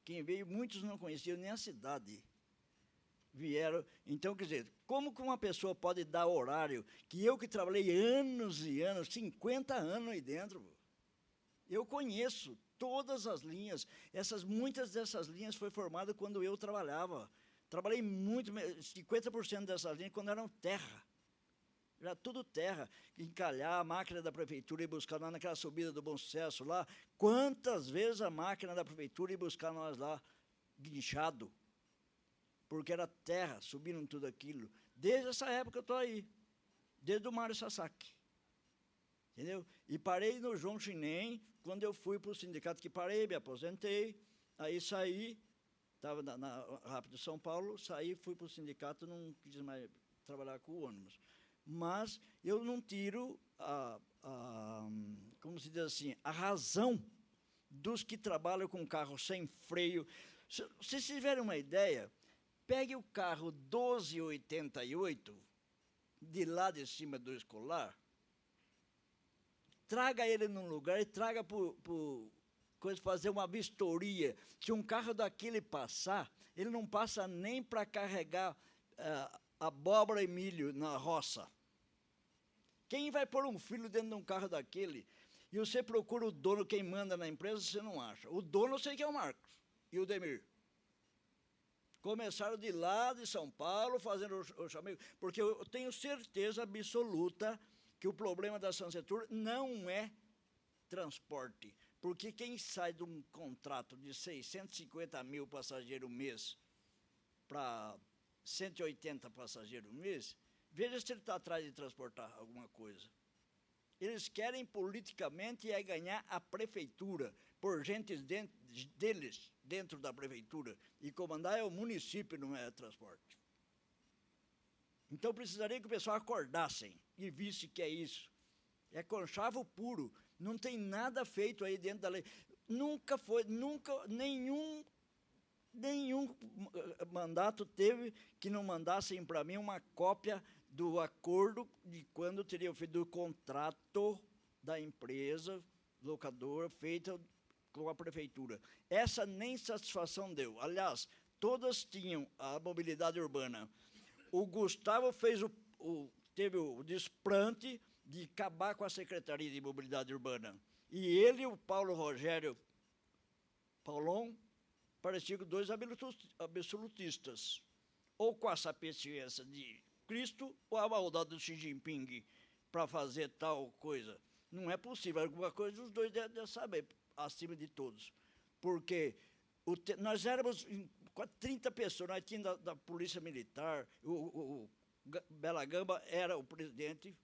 [SPEAKER 8] Quem veio, muitos não conheciam nem a cidade. Vieram, então, quer dizer, como que uma pessoa pode dar horário, que eu que trabalhei anos e anos, 50 anos aí dentro, eu conheço todas as linhas, muitas dessas linhas foi formada quando eu trabalhava. Trabalhei muito, 50% dessas linhas quando eram terra. Era tudo terra, encalhar a máquina da prefeitura e buscar lá naquela subida do Bom Sucesso lá. Quantas vezes a máquina da prefeitura ia buscar nós lá, guinchado, porque era terra, subiram tudo aquilo. Desde essa época eu estou aí, desde o Mário Sasaki. Entendeu? E parei no João Chinem, quando eu fui para o sindicato que parei, me aposentei, aí saí, estava na Rápido São Paulo, saí, fui para o sindicato, não quis mais trabalhar com o ônibus. Mas eu não tiro como se diz assim, a razão dos que trabalham com carro sem freio. Se vocês tiverem uma ideia, pegue o carro 1288, de lá de cima do escolar, traga ele num lugar e traga para fazer uma vistoria. Se um carro daquele passar, ele não passa nem para carregar abóbora e milho na roça. Quem vai pôr um filho dentro de um carro daquele? E você procura o dono, quem manda na empresa, você não acha. O dono eu sei que é o Marcos e o Demir. Começaram de lá, de São Paulo, fazendo o chamego, porque eu tenho certeza absoluta que o problema da Sansetur não é transporte. Porque quem sai de um contrato de 650 mil passageiros mês para 180 passageiros mês, veja se ele está atrás de transportar alguma coisa. Eles querem politicamente ganhar a prefeitura, por gente deles dentro da prefeitura. E comandar é o município, não é transporte. Então precisaria que o pessoal acordassem e visse que é isso. É conchavo puro, não tem nada feito aí dentro da lei. Nunca nenhum mandato teve que não mandassem para mim uma cópia do acordo de quando teria feito o contrato da empresa locadora feita com a prefeitura. Essa nem satisfação deu. Aliás, todas tinham a mobilidade urbana. O Gustavo teve o desplante de acabar com a Secretaria de Mobilidade Urbana. E ele e o Paulo Rogério Paulon pareciam dois absolutistas. Ou com a sapiência de Cristo, ou a maldade do Xi Jinping para fazer tal coisa. Não é possível. Alguma coisa os dois devem saber, acima de todos. Porque nós éramos 30 pessoas, nós tínhamos da Polícia Militar, o Bela Gamba era o presidente,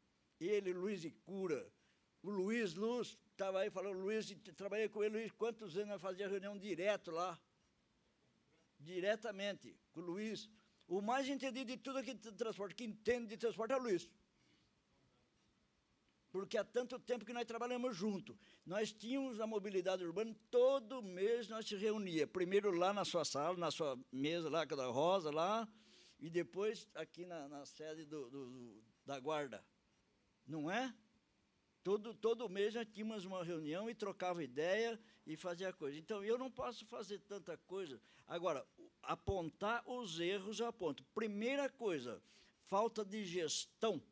[SPEAKER 8] ele, Luiz Icura, o Luiz Luz, estava aí falando, Luiz, trabalhei com ele, Luiz, quantos anos nós fazíamos reunião direto lá? Diretamente, com o Luiz. O mais entendido de tudo aqui de transporte, que entende de transporte é o Luiz. Porque há tanto tempo que nós trabalhamos juntos. Nós tínhamos a mobilidade urbana, todo mês nós se reuníamos. Primeiro lá na sua sala, na sua mesa lá, com a Rosa lá, e depois aqui na sede da guarda. Não é? Todo mês nós tínhamos uma reunião e trocava ideia e fazia coisa. Então, eu não posso fazer tanta coisa. Agora, apontar os erros, eu aponto. Primeira coisa, falta de gestão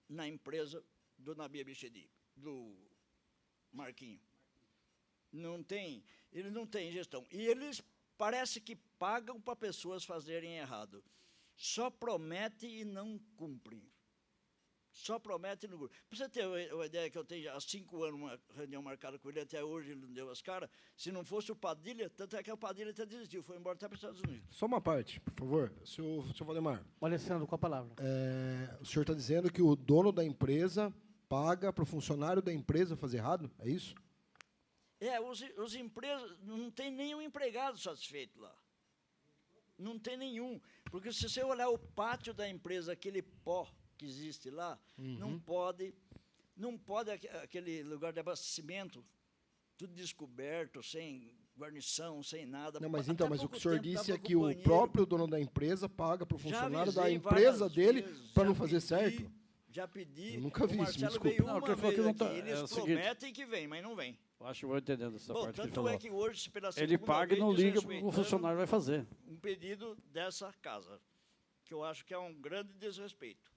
[SPEAKER 8] na empresa do Nabi Abichedi, do Marquinho. Eles não têm gestão. E eles parece que pagam para pessoas fazerem errado. Só promete e não cumpre. Só promete no grupo. Para você ter uma ideia que eu tenho há 5 anos uma reunião marcada com ele, até hoje ele não deu as caras. Se não fosse o Padilha, tanto é que o Padilha até desistiu, foi embora até para os Estados Unidos.
[SPEAKER 2] Só uma parte, por favor. Senhor Valdemar.
[SPEAKER 1] O Alessandro, com a palavra.
[SPEAKER 2] O senhor está dizendo que o dono da empresa paga para o funcionário da empresa fazer errado? É isso?
[SPEAKER 8] Os empresas, não tem nenhum empregado satisfeito lá. Não tem nenhum. Porque se você olhar o pátio da empresa, aquele pó que existe lá, não pode aquele lugar de abastecimento, tudo descoberto, sem guarnição, sem nada.
[SPEAKER 2] Não, mas
[SPEAKER 8] Até
[SPEAKER 2] mas o que o senhor
[SPEAKER 8] pouco tempo
[SPEAKER 2] disse é
[SPEAKER 8] tava
[SPEAKER 2] que
[SPEAKER 8] com
[SPEAKER 2] o
[SPEAKER 8] banheiro.
[SPEAKER 2] próprio dono da empresa paga para o funcionário da
[SPEAKER 8] avisei
[SPEAKER 2] empresa
[SPEAKER 8] várias
[SPEAKER 2] dele
[SPEAKER 8] vezes,
[SPEAKER 2] para
[SPEAKER 8] já
[SPEAKER 2] não fazer
[SPEAKER 8] pedi,
[SPEAKER 2] certo?
[SPEAKER 8] Já pedi.
[SPEAKER 2] Eu nunca vi
[SPEAKER 8] o
[SPEAKER 2] isso, me
[SPEAKER 8] Marcelo
[SPEAKER 2] desculpe.
[SPEAKER 8] veio
[SPEAKER 6] Não,
[SPEAKER 8] uma
[SPEAKER 6] que ele falou
[SPEAKER 8] vez
[SPEAKER 6] que não tá-
[SPEAKER 8] aqui. Eles
[SPEAKER 6] é o seguinte.
[SPEAKER 8] prometem que vem, mas não vem.
[SPEAKER 6] Eu acho que eu vou entendendo essa
[SPEAKER 8] Bom,
[SPEAKER 6] parte que ele
[SPEAKER 8] tanto
[SPEAKER 6] falou.
[SPEAKER 8] é que hoje, pela
[SPEAKER 6] Ele
[SPEAKER 8] segunda
[SPEAKER 6] paga e
[SPEAKER 8] vez,
[SPEAKER 6] não liga, o
[SPEAKER 8] desrespeitando
[SPEAKER 6] funcionário vai fazer.
[SPEAKER 8] um pedido dessa casa, que eu acho que é um grande desrespeito.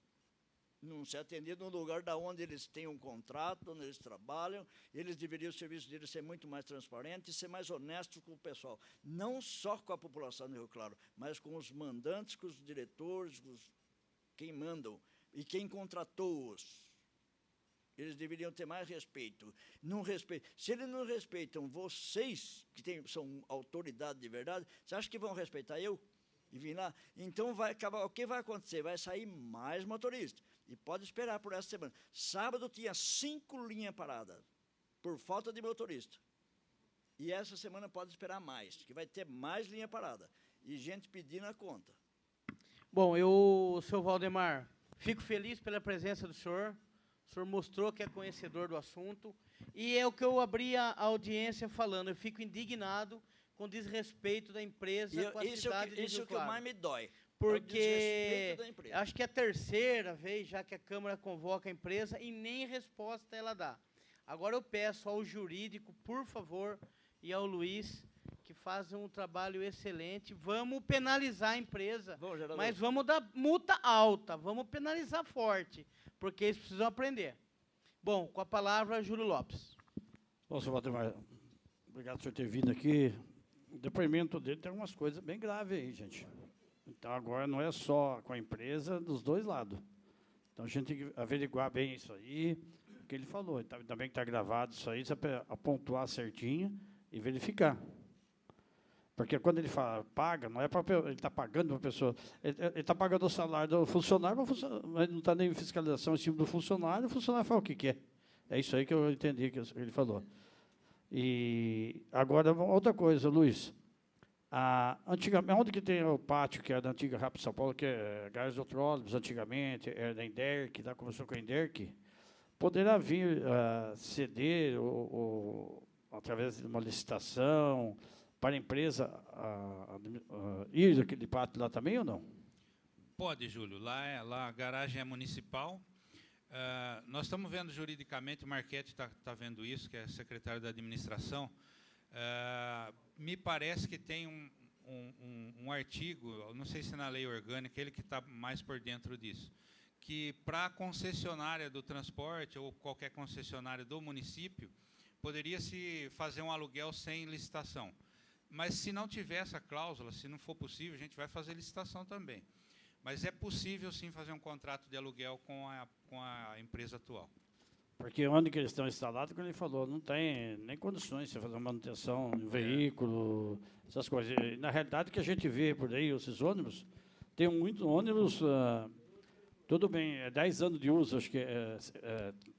[SPEAKER 8] Não ser atendido no lugar da onde eles têm um contrato, onde eles trabalham, eles deveriam, o serviço deles ser muito mais transparente e ser mais honesto com o pessoal. Não só com a população do Rio Claro, mas com os mandantes, com os diretores, quem mandam e quem contratou-os. Eles deveriam ter mais respeito. Se eles não respeitam vocês, que são autoridade de verdade, você acha que vão respeitar eu? E vir lá? Então vai acabar. O que vai acontecer? Vai sair mais motorista. E pode esperar por essa semana. Sábado tinha 5 linhas paradas, por falta de motorista. E essa semana pode esperar mais, que vai ter mais linha parada. E gente pedindo a conta.
[SPEAKER 1] Bom, senhor Valdemar, fico feliz pela presença do senhor. O senhor mostrou que é conhecedor do assunto. E é o que eu abri a audiência falando. Eu fico indignado com o desrespeito da empresa com a cidade de Rio
[SPEAKER 8] Isso é o que
[SPEAKER 1] Claro.
[SPEAKER 8] mais me dói.
[SPEAKER 1] Porque
[SPEAKER 8] É o desrespeito da empresa.
[SPEAKER 1] acho que é a terceira vez já que a Câmara convoca a empresa e nem resposta ela dá. Agora eu peço ao jurídico, por favor, e ao Luiz, que fazem um trabalho excelente. Vamos penalizar a empresa,
[SPEAKER 8] Bom, gerador.
[SPEAKER 1] mas vamos dar multa alta, vamos penalizar forte, porque eles precisam aprender. Bom, com a palavra, Júlio Lopes.
[SPEAKER 6] Bom, senhor Valdemar, obrigado por senhor ter vindo aqui. O depoimento dele tem algumas coisas bem graves aí, gente. Então, agora não é só com a empresa, dos dois lados. Então, a gente tem que averiguar bem isso aí, o que ele falou. Ainda bem que está gravado isso aí, você para pontuar certinho e verificar. Porque quando ele fala paga, não é para ele está pagando para a pessoa. Ele está pagando o salário do funcionário, mas não está nem fiscalização em cima do funcionário, o funcionário fala o que quer. É isso aí que eu entendi que ele falou. E agora, outra coisa, Luiz. Antigamente, onde que tem o pátio, que é da antiga Rápido São Paulo, que é Gás do Trólebus, antigamente, era da Enderc, começou com a Enderc, poderá vir ceder, através de uma licitação, para a empresa ir daquele pátio lá também ou não?
[SPEAKER 5] Pode, Júlio. Lá a garagem é municipal. Nós estamos vendo juridicamente, o Marchetti está vendo isso, que é secretário da administração. Me parece que tem um artigo, não sei se na lei orgânica, ele que está mais por dentro disso, que para a concessionária do transporte ou qualquer concessionária do município, poderia-se fazer um aluguel sem licitação. Mas se não tiver essa cláusula, se não for possível, a gente vai fazer licitação também. Mas é possível, sim, fazer um contrato de aluguel com a empresa atual.
[SPEAKER 6] Porque onde que eles estão instalados, como ele falou, não tem nem condições de fazer manutenção de veículo, essas coisas. E, na realidade, o que a gente vê por aí, esses ônibus, tem muitos ônibus, tudo bem, 10 anos de uso, acho que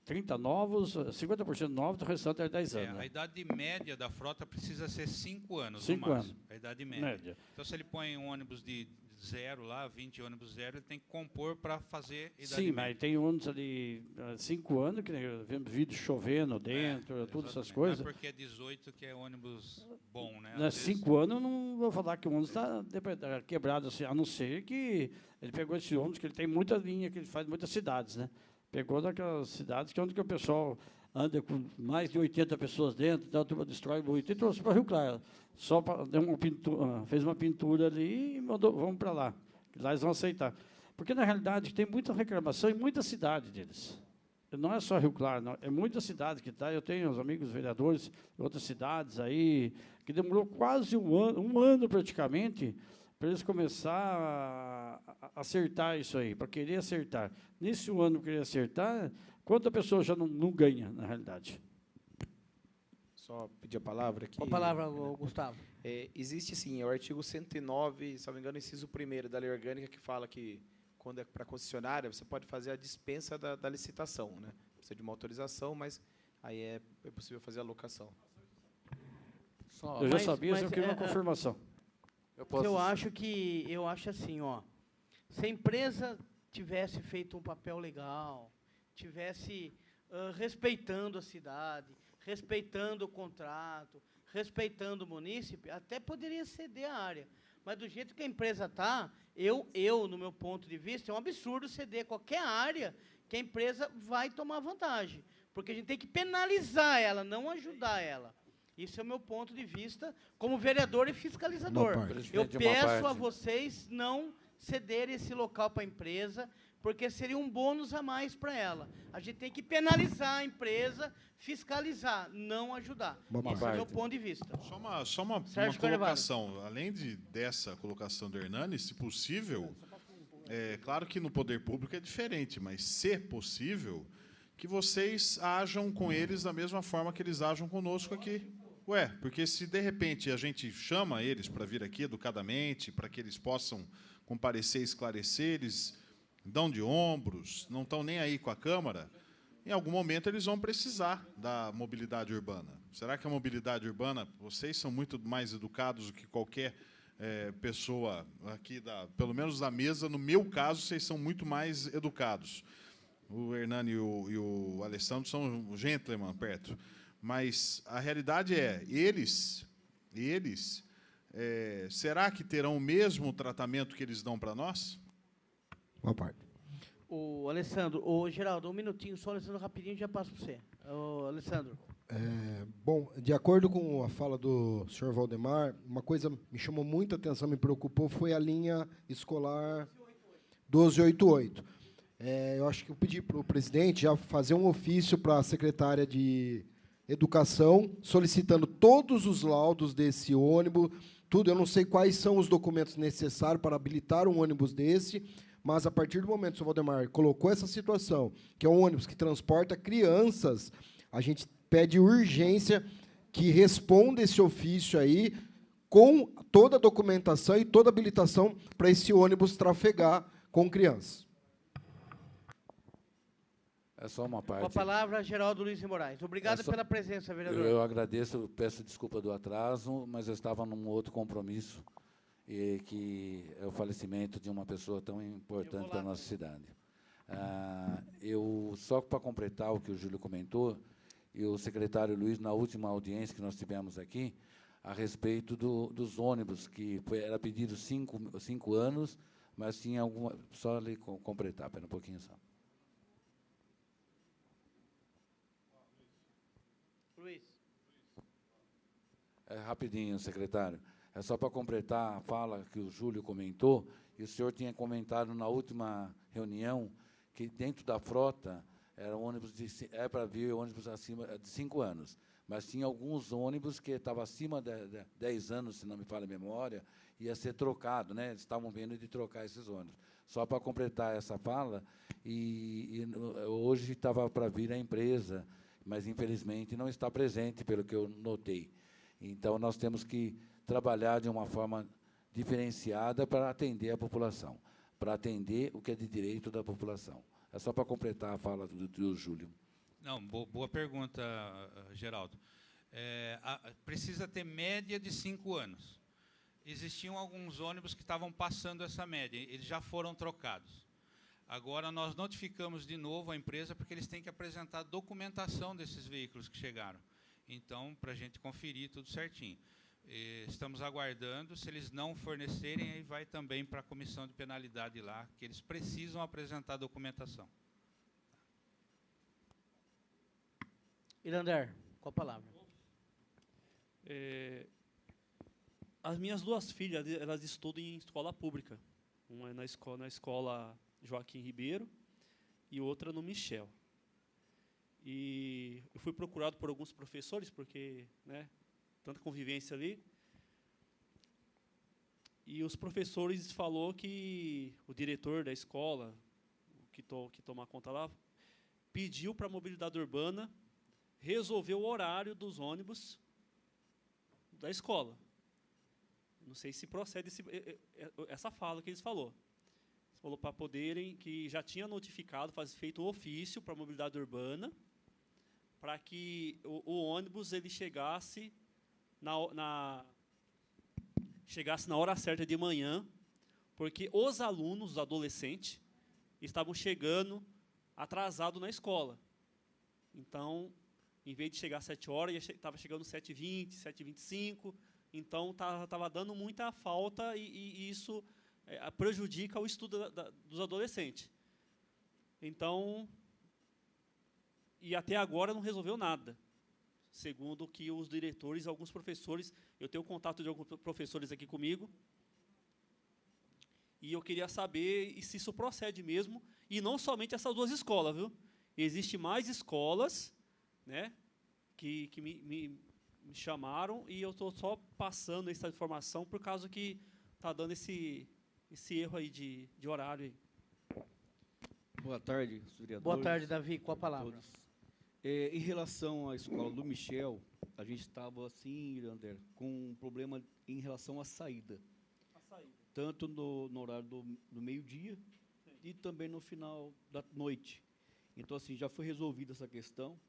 [SPEAKER 6] 30 novos, 50% novos, o restante é 10 anos.
[SPEAKER 5] A idade média da frota precisa ser 5 anos,
[SPEAKER 6] 5
[SPEAKER 5] no máximo.
[SPEAKER 6] anos.
[SPEAKER 5] A idade média. Então, se ele põe um ônibus de 0 lá, 20 ônibus 0, ele tem que compor para fazer idade
[SPEAKER 6] Sim,
[SPEAKER 5] média.
[SPEAKER 6] mas tem ônibus ali 5 anos, que vemos vídeo chovendo dentro, todas essas
[SPEAKER 5] Exatamente.
[SPEAKER 6] coisas.
[SPEAKER 5] Não é porque é 18 que é ônibus bom, né?
[SPEAKER 6] Nas 5 anos, eu não vou falar que o ônibus está quebrado, assim, a não ser que ele pegou esse ônibus, que ele tem muita linha, que ele faz muitas cidades, né? Pegou daquelas cidades que é onde que o pessoal anda com mais de 80 pessoas dentro, então a turma destrói muito, e trouxe para Rio Claro. Só deu uma pintura, fez uma pintura ali e mandou, vamos para lá. Lá eles vão aceitar. Porque, na realidade, tem muita reclamação em muita cidade deles. Não é só Rio Claro, não, é muita cidade que está. Eu tenho os amigos vereadores de outras cidades aí, que demorou quase um ano praticamente, para eles começar a acertar isso aí, para querer acertar. Nesse ano querer acertar, quanta pessoa já não ganha, na realidade?
[SPEAKER 4] Só pedir a palavra aqui.
[SPEAKER 1] Com a palavra, Gustavo.
[SPEAKER 4] Existe, sim, o artigo 109, se não me engano, inciso 1º da Lei Orgânica, que fala que, quando é para concessionária, você pode fazer a dispensa da licitação, né? Precisa de uma autorização, mas aí é possível fazer a locação.
[SPEAKER 6] Eu já sabia, eu queria uma confirmação.
[SPEAKER 1] Eu acho assim, ó, se a empresa tivesse feito um papel legal, tivesse respeitando a cidade, respeitando o contrato, respeitando o munícipe, até poderia ceder a área. Mas do jeito que a empresa está, no meu ponto de vista, é um absurdo ceder qualquer área que a empresa vai tomar vantagem. Porque a gente tem que penalizar ela, não ajudar ela. Isso é o meu ponto de vista como vereador e fiscalizador. Eu peço a vocês não cederem esse local para a empresa, porque seria um bônus a mais para ela. A gente tem que penalizar a empresa, fiscalizar, não ajudar. Esse é o meu ponto de vista.
[SPEAKER 3] Só uma colocação. Além dessa colocação do Hernani, se possível, claro que no poder público é diferente, mas se possível, que vocês ajam com eles da mesma forma que eles ajam conosco aqui. Porque se de repente a gente chama eles para vir aqui educadamente, para que eles possam comparecer e esclarecer, eles dão de ombros, não estão nem aí com a Câmara, em algum momento eles vão precisar da mobilidade urbana. Será que a mobilidade urbana, vocês são muito mais educados do que qualquer pessoa aqui, pelo menos da mesa, no meu caso, vocês são muito mais educados. O Hernani e o Alessandro são um gentleman perto. Mas a realidade eles, será que terão o mesmo tratamento que eles dão para nós?
[SPEAKER 2] Uma parte.
[SPEAKER 1] O Alessandro, Geraldo, um minutinho só, Alessandro, rapidinho, já passo para você. Alessandro.
[SPEAKER 2] Bom, de acordo com a fala do senhor Valdemar, uma coisa me chamou muita atenção, me preocupou, foi a linha escolar 1288. Eu acho que eu pedi para o presidente já fazer um ofício para a secretária de Educação, solicitando todos os laudos desse ônibus, tudo. Eu não sei quais são os documentos necessários para habilitar um ônibus desse, mas, a partir do momento que o senhor Valdemar colocou essa situação, que é um ônibus que transporta crianças, a gente pede urgência que responda esse ofício aí com toda a documentação e toda a habilitação para esse ônibus trafegar com crianças.
[SPEAKER 9] É só uma parte.
[SPEAKER 1] Com a palavra, Geraldo Luiz de Moraes. Obrigado pela presença, vereador.
[SPEAKER 9] Eu agradeço, peço desculpa do atraso, mas eu estava num outro compromisso, que é o falecimento de uma pessoa tão importante para a nossa cidade. Só para completar o que o Júlio comentou, e o secretário Luiz, na última audiência que nós tivemos aqui, a respeito dos ônibus, que era pedido 5 anos, mas tinha alguma... Só ali completar, espera um pouquinho só.
[SPEAKER 1] Luiz.
[SPEAKER 9] Rapidinho, secretário. É só para completar a fala que o Júlio comentou, e o senhor tinha comentado na última reunião que, dentro da frota, era ônibus para vir ônibus acima de 5 anos, mas tinha alguns ônibus que estavam acima de 10 anos, se não me falha a memória, ia ser trocado, né? Eles estavam vendo de trocar esses ônibus. Só para completar essa fala, hoje estava para vir a empresa, mas, infelizmente, não está presente, pelo que eu notei. Então, nós temos que trabalhar de uma forma diferenciada para atender a população, para atender o que é de direito da população. É só para completar a fala do Júlio.
[SPEAKER 5] Não, boa pergunta, Geraldo. Precisa ter média de 5 anos. Existiam alguns ônibus que estavam passando essa média, eles já foram trocados. Agora, nós notificamos de novo a empresa, porque eles têm que apresentar documentação desses veículos que chegaram. Então, para a gente conferir tudo certinho. Estamos aguardando, se eles não fornecerem, aí vai também para a comissão de penalidade lá, que eles precisam apresentar documentação.
[SPEAKER 1] Ilander, com a palavra.
[SPEAKER 7] As minhas 2 filhas, elas estudam em escola pública. Uma é na escola Joaquim Ribeiro e outra no Michel. E eu fui procurado por alguns professores, porque, né, tanta convivência ali. E os professores falou que o diretor da escola, que toma conta lá, pediu para a mobilidade urbana resolver o horário dos ônibus da escola. Não sei se procede essa fala que eles falou. Falou para poderem, que já tinha notificado, feito um ofício para a mobilidade urbana, para que o ônibus ele chegasse chegasse na hora certa de manhã, porque os alunos, os adolescentes, estavam chegando atrasados na escola. Então, em vez de chegar às 7 horas, estava chegando às 7h20, 7h25, então estava dando muita falta e isso prejudica o estudo dos adolescentes. Então, e até agora não resolveu nada, segundo que os diretores, alguns professores, eu tenho contato de alguns professores aqui comigo, e eu queria saber se isso procede mesmo, e não somente essas duas escolas, viu? Existem mais escolas, né, que me chamaram, e eu estou só passando essa informação por causa que está dando esse erro aí de horário. Aí.
[SPEAKER 10] Boa tarde, vereadores.
[SPEAKER 1] Boa tarde, Davi. Com a palavra.
[SPEAKER 10] Todos. Em relação à escola do Michel, a gente estava, assim, Irander, com um problema em relação à saída. Tanto no horário do meio-dia e também no final da noite. Então, assim, já foi resolvida essa questão,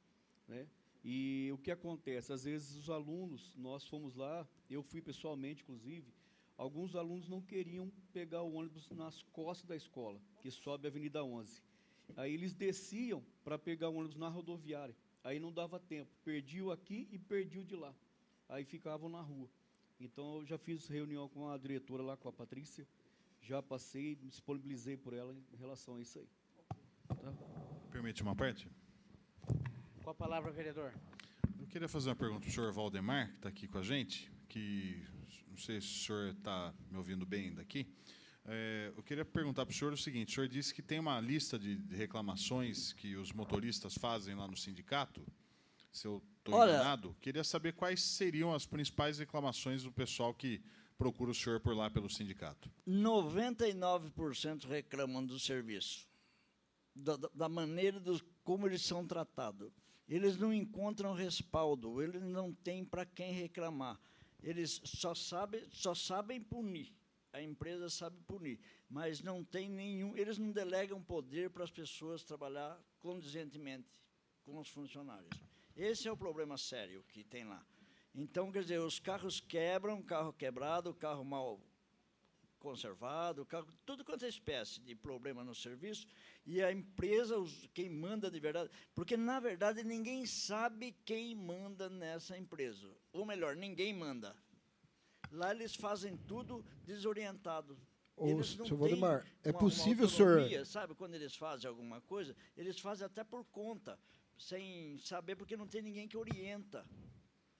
[SPEAKER 10] né? E o que acontece? Às vezes, os alunos, nós fomos lá, eu fui pessoalmente, inclusive, alguns alunos não queriam pegar o ônibus nas costas da escola, que sobe a Avenida 11. Aí eles desciam para pegar o ônibus na rodoviária. Aí não dava tempo. Perdiam aqui e perdiam de lá. Aí ficavam na rua. Então, eu já fiz reunião com a diretora lá, com a Patrícia. Já passei, me disponibilizei por ela em relação a isso aí. Tá?
[SPEAKER 3] Permite uma parte?
[SPEAKER 1] Com a palavra, vereador.
[SPEAKER 3] Eu queria fazer uma pergunta para o senhor Valdemar, que está aqui com a gente, que não sei se o senhor está me ouvindo bem daqui. Eu queria perguntar para o senhor o seguinte: o senhor disse que tem uma lista de reclamações que os motoristas fazem lá no sindicato. Se eu estou enganado, queria saber quais seriam as principais reclamações do pessoal que procura o senhor por lá pelo sindicato.
[SPEAKER 8] 99% reclamam do serviço, da maneira como eles são tratados. Eles não encontram respaldo, eles não têm para quem reclamar. Eles só sabem punir. A empresa sabe punir, mas não tem nenhum. Eles não delegam poder para as pessoas trabalhar condizentemente com os funcionários. Esse é o problema sério que tem lá. Então, quer dizer, os carros quebram, carro quebrado, carro mal conservado, carro, tudo quanto é espécie de problema no serviço, e a empresa, quem manda de verdade, porque, na verdade, ninguém sabe quem manda nessa empresa. Ou melhor, ninguém manda. Lá eles fazem tudo desorientado. Eles não
[SPEAKER 2] Senhor Valdemar, é
[SPEAKER 8] uma
[SPEAKER 2] possível,
[SPEAKER 8] autonomia,
[SPEAKER 2] senhor...
[SPEAKER 8] sabe, quando eles fazem alguma coisa, eles fazem até por conta, sem saber, porque não tem ninguém que orienta,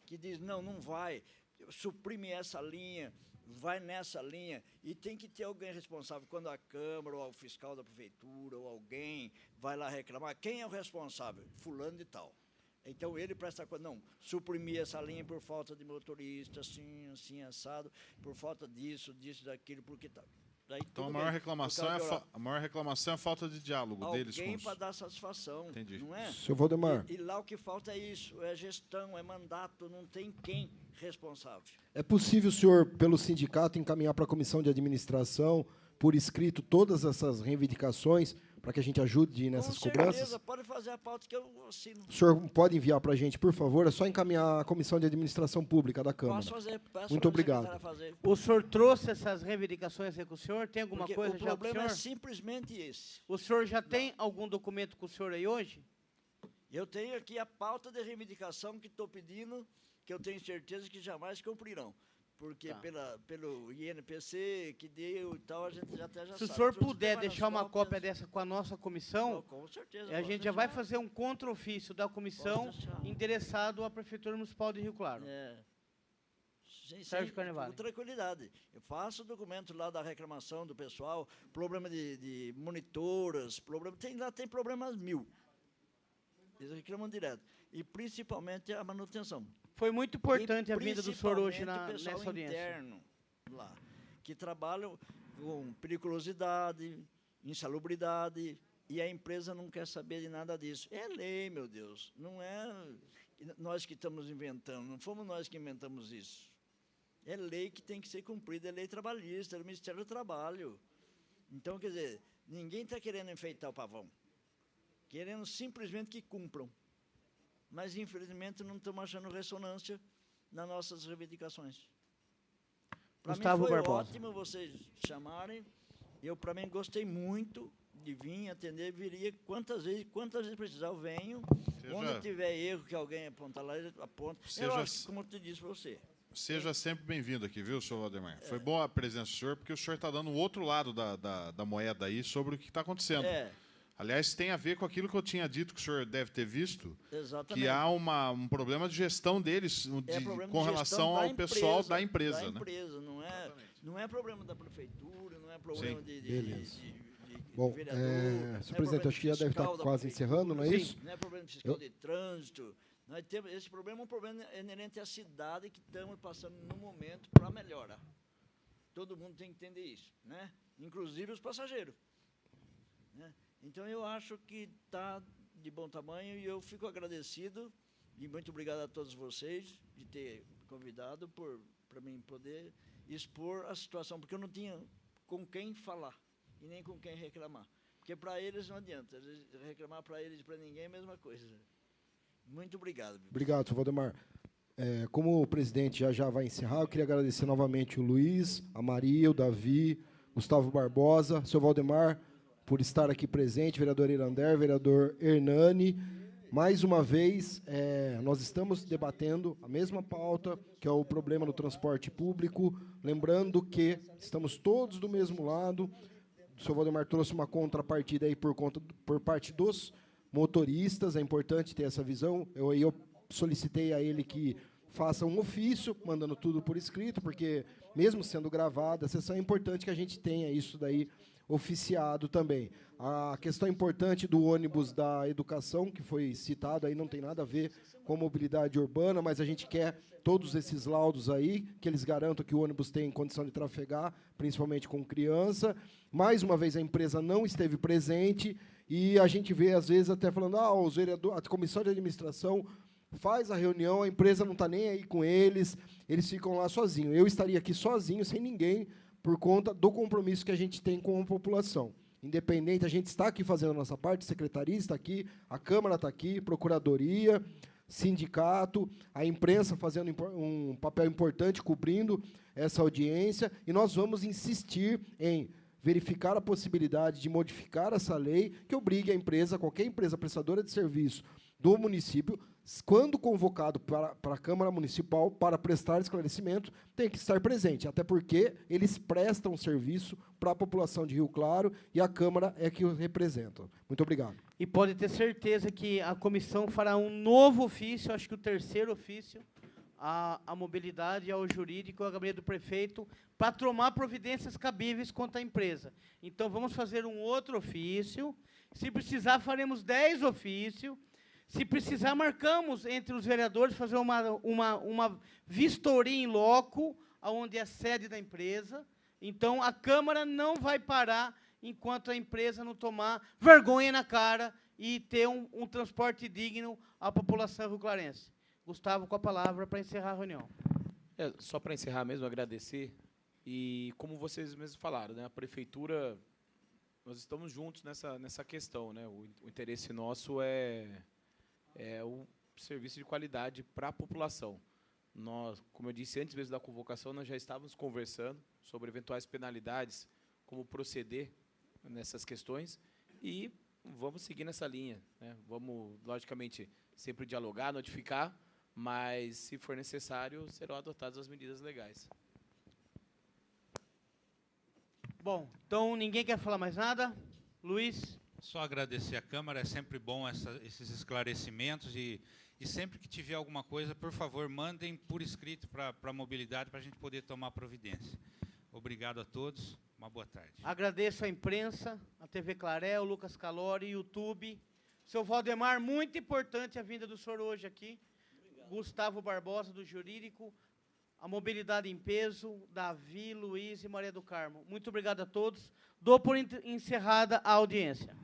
[SPEAKER 8] que diz, não vai, suprime essa linha, vai nessa linha, e tem que ter alguém responsável. Quando a Câmara, ou o fiscal da Prefeitura, ou alguém vai lá reclamar, quem é o responsável? Fulano de tal. Então, ele presta conta, não, suprimir essa linha por falta de motorista, assim, assado, por falta disso, daquilo, porque tá. Daí,
[SPEAKER 3] então, a maior reclamação é a falta de diálogo deles com
[SPEAKER 8] alguém para dar satisfação,
[SPEAKER 3] entendi.
[SPEAKER 8] Não é?
[SPEAKER 2] Senhor Valdemar.
[SPEAKER 8] E lá o que falta é isso, é gestão, é mandato, não tem quem responsável. É
[SPEAKER 2] possível o senhor, pelo sindicato, encaminhar para a comissão de administração, por escrito, todas essas reivindicações, para que a gente ajude nessas cobranças?
[SPEAKER 8] Com certeza, pode fazer a pauta que eu assino.
[SPEAKER 2] O senhor pode enviar para a gente, por favor? É só encaminhar à Comissão de Administração Pública da Câmara.
[SPEAKER 8] Posso fazer.
[SPEAKER 2] Muito obrigado.
[SPEAKER 1] O senhor trouxe essas reivindicações aí com o senhor? Tem alguma coisa já com o senhor?
[SPEAKER 8] O problema é simplesmente esse.
[SPEAKER 1] O senhor já tem algum documento com o senhor aí hoje?
[SPEAKER 8] Eu tenho aqui a pauta de reivindicação que estou pedindo, que eu tenho certeza que jamais cumprirão. Porque pelo INPC que deu e tal, a gente até já sabe.
[SPEAKER 1] Se o senhor puder deixar uma cópia dessa com a nossa comissão,
[SPEAKER 8] com certeza,
[SPEAKER 1] a gente já vai fazer um contra-ofício da comissão endereçado à Prefeitura Municipal de Rio Claro.
[SPEAKER 8] Sérgio Carnevale. Com tranquilidade. Eu faço o documento lá da reclamação do pessoal, problema de monitoras, tem problemas 1000. Eles reclamam direto. E principalmente a manutenção.
[SPEAKER 1] Foi muito importante a vinda do senhor hoje nessa audiência.
[SPEAKER 8] Interno lá, que trabalham com periculosidade, insalubridade, e a empresa não quer saber de nada disso. É lei, meu Deus, não é nós que estamos inventando, não fomos nós que inventamos isso. É lei que tem que ser cumprida, é lei trabalhista, é do Ministério do Trabalho. Então, quer dizer, ninguém está querendo enfeitar o pavão, querendo simplesmente que cumpram. Mas, infelizmente, não estamos achando ressonância nas nossas reivindicações. Para mim foi
[SPEAKER 1] Barbosa.
[SPEAKER 8] ótimo vocês chamarem. Eu, para mim, gostei muito de vir atender, viria quantas vezes precisar, eu venho. Onde tiver erro que alguém apontar lá, eu aponto. Como eu te disse para você.
[SPEAKER 3] Seja sempre bem-vindo aqui, viu, senhor Valdemar? Foi boa a presença do senhor, porque o senhor está dando o outro lado da moeda aí sobre o que está acontecendo. Aliás, tem a ver com aquilo que eu tinha dito, que o senhor deve ter visto, que há um problema de gestão deles com relação ao pessoal da empresa.
[SPEAKER 8] Da empresa, não é problema da prefeitura, não é problema
[SPEAKER 2] Bom, senhor presidente, acho que já deve estar quase encerrando, não é isso?
[SPEAKER 8] Não é problema de fiscal de trânsito. Nós temos esse problema, um problema inerente à cidade que estamos passando no momento para melhorar. Todo mundo tem que entender isso, né? Inclusive os passageiros. Né? Então, eu acho que está de bom tamanho e eu fico agradecido e muito obrigado a todos vocês de ter convidado para mim poder expor a situação, porque eu não tinha com quem falar e nem com quem reclamar. Porque para eles não adianta, reclamar para eles e para ninguém é a mesma coisa. Muito obrigado.
[SPEAKER 2] Obrigado, senhor Valdemar. Como o presidente já vai encerrar, eu queria agradecer novamente o Luiz, a Maria, o Davi, Gustavo Barbosa, senhor Valdemar, por estar aqui presente, vereador Irander, vereador Hernani. Mais uma vez, nós estamos debatendo a mesma pauta, que é o problema do transporte público, lembrando que estamos todos do mesmo lado. O senhor Valdemar trouxe uma contrapartida aí por parte dos motoristas, é importante ter essa visão. Eu solicitei a ele que faça um ofício, mandando tudo por escrito, porque, mesmo sendo gravada, a sessão é importante que a gente tenha isso daí oficiado também. A questão importante do ônibus da educação, que foi citado, aí não tem nada a ver com mobilidade urbana, mas a gente quer todos esses laudos aí, que eles garantam que o ônibus tem condição de trafegar, principalmente com criança. Mais uma vez, a empresa não esteve presente, e a gente vê, às vezes, até falando, os vereadores, a comissão de administração faz a reunião, a empresa não está nem aí com eles ficam lá sozinhos. Eu estaria aqui sozinho, sem ninguém, por conta do compromisso que a gente tem com a população. Independente, a gente está aqui fazendo a nossa parte, a secretaria está aqui, a Câmara está aqui, Procuradoria, sindicato, a imprensa fazendo um papel importante, cobrindo essa audiência, e nós vamos insistir em verificar a possibilidade de modificar essa lei que obrigue a empresa, qualquer empresa prestadora de serviço do município, quando convocado para a Câmara Municipal para prestar esclarecimento, tem que estar presente, até porque eles prestam serviço para a população de Rio Claro e a Câmara é que os representa. Muito obrigado.
[SPEAKER 1] E pode ter certeza que a comissão fará um novo ofício, acho que o terceiro ofício, à mobilidade, ao jurídico, ao gabinete do prefeito, para tomar providências cabíveis contra a empresa. Então, vamos fazer um outro ofício. Se precisar, faremos 10 ofícios. Se precisar, marcamos entre os vereadores fazer uma vistoria em loco, onde é a sede da empresa. Então, a Câmara não vai parar enquanto a empresa não tomar vergonha na cara e ter um transporte digno à população rio-clarense. Gustavo, com a palavra para encerrar a reunião.
[SPEAKER 4] Só para encerrar mesmo, agradecer. E, como vocês mesmos falaram, né, a Prefeitura, nós estamos juntos nessa questão. Né, o interesse nosso é o serviço de qualidade para a população. Nós, como eu disse antes mesmo da convocação, nós já estávamos conversando sobre eventuais penalidades, como proceder nessas questões, e vamos seguir nessa linha. Né? Vamos, logicamente, sempre dialogar, notificar, mas, se for necessário, serão adotadas as medidas legais.
[SPEAKER 1] Bom, então ninguém quer falar mais nada? Luiz?
[SPEAKER 5] Só agradecer à Câmara, é sempre bom esses esclarecimentos e sempre que tiver alguma coisa, por favor, mandem por escrito para a mobilidade para a gente poder tomar providência. Obrigado a todos, uma boa tarde.
[SPEAKER 1] Agradeço à imprensa, a TV Claré, o Lucas Calori, YouTube. Seu Valdemar, muito importante a vinda do senhor hoje aqui. Obrigado. Gustavo Barbosa, do Jurídico. a mobilidade em peso, Davi, Luiz e Maria do Carmo. Muito obrigado a todos. Dou por encerrada a audiência.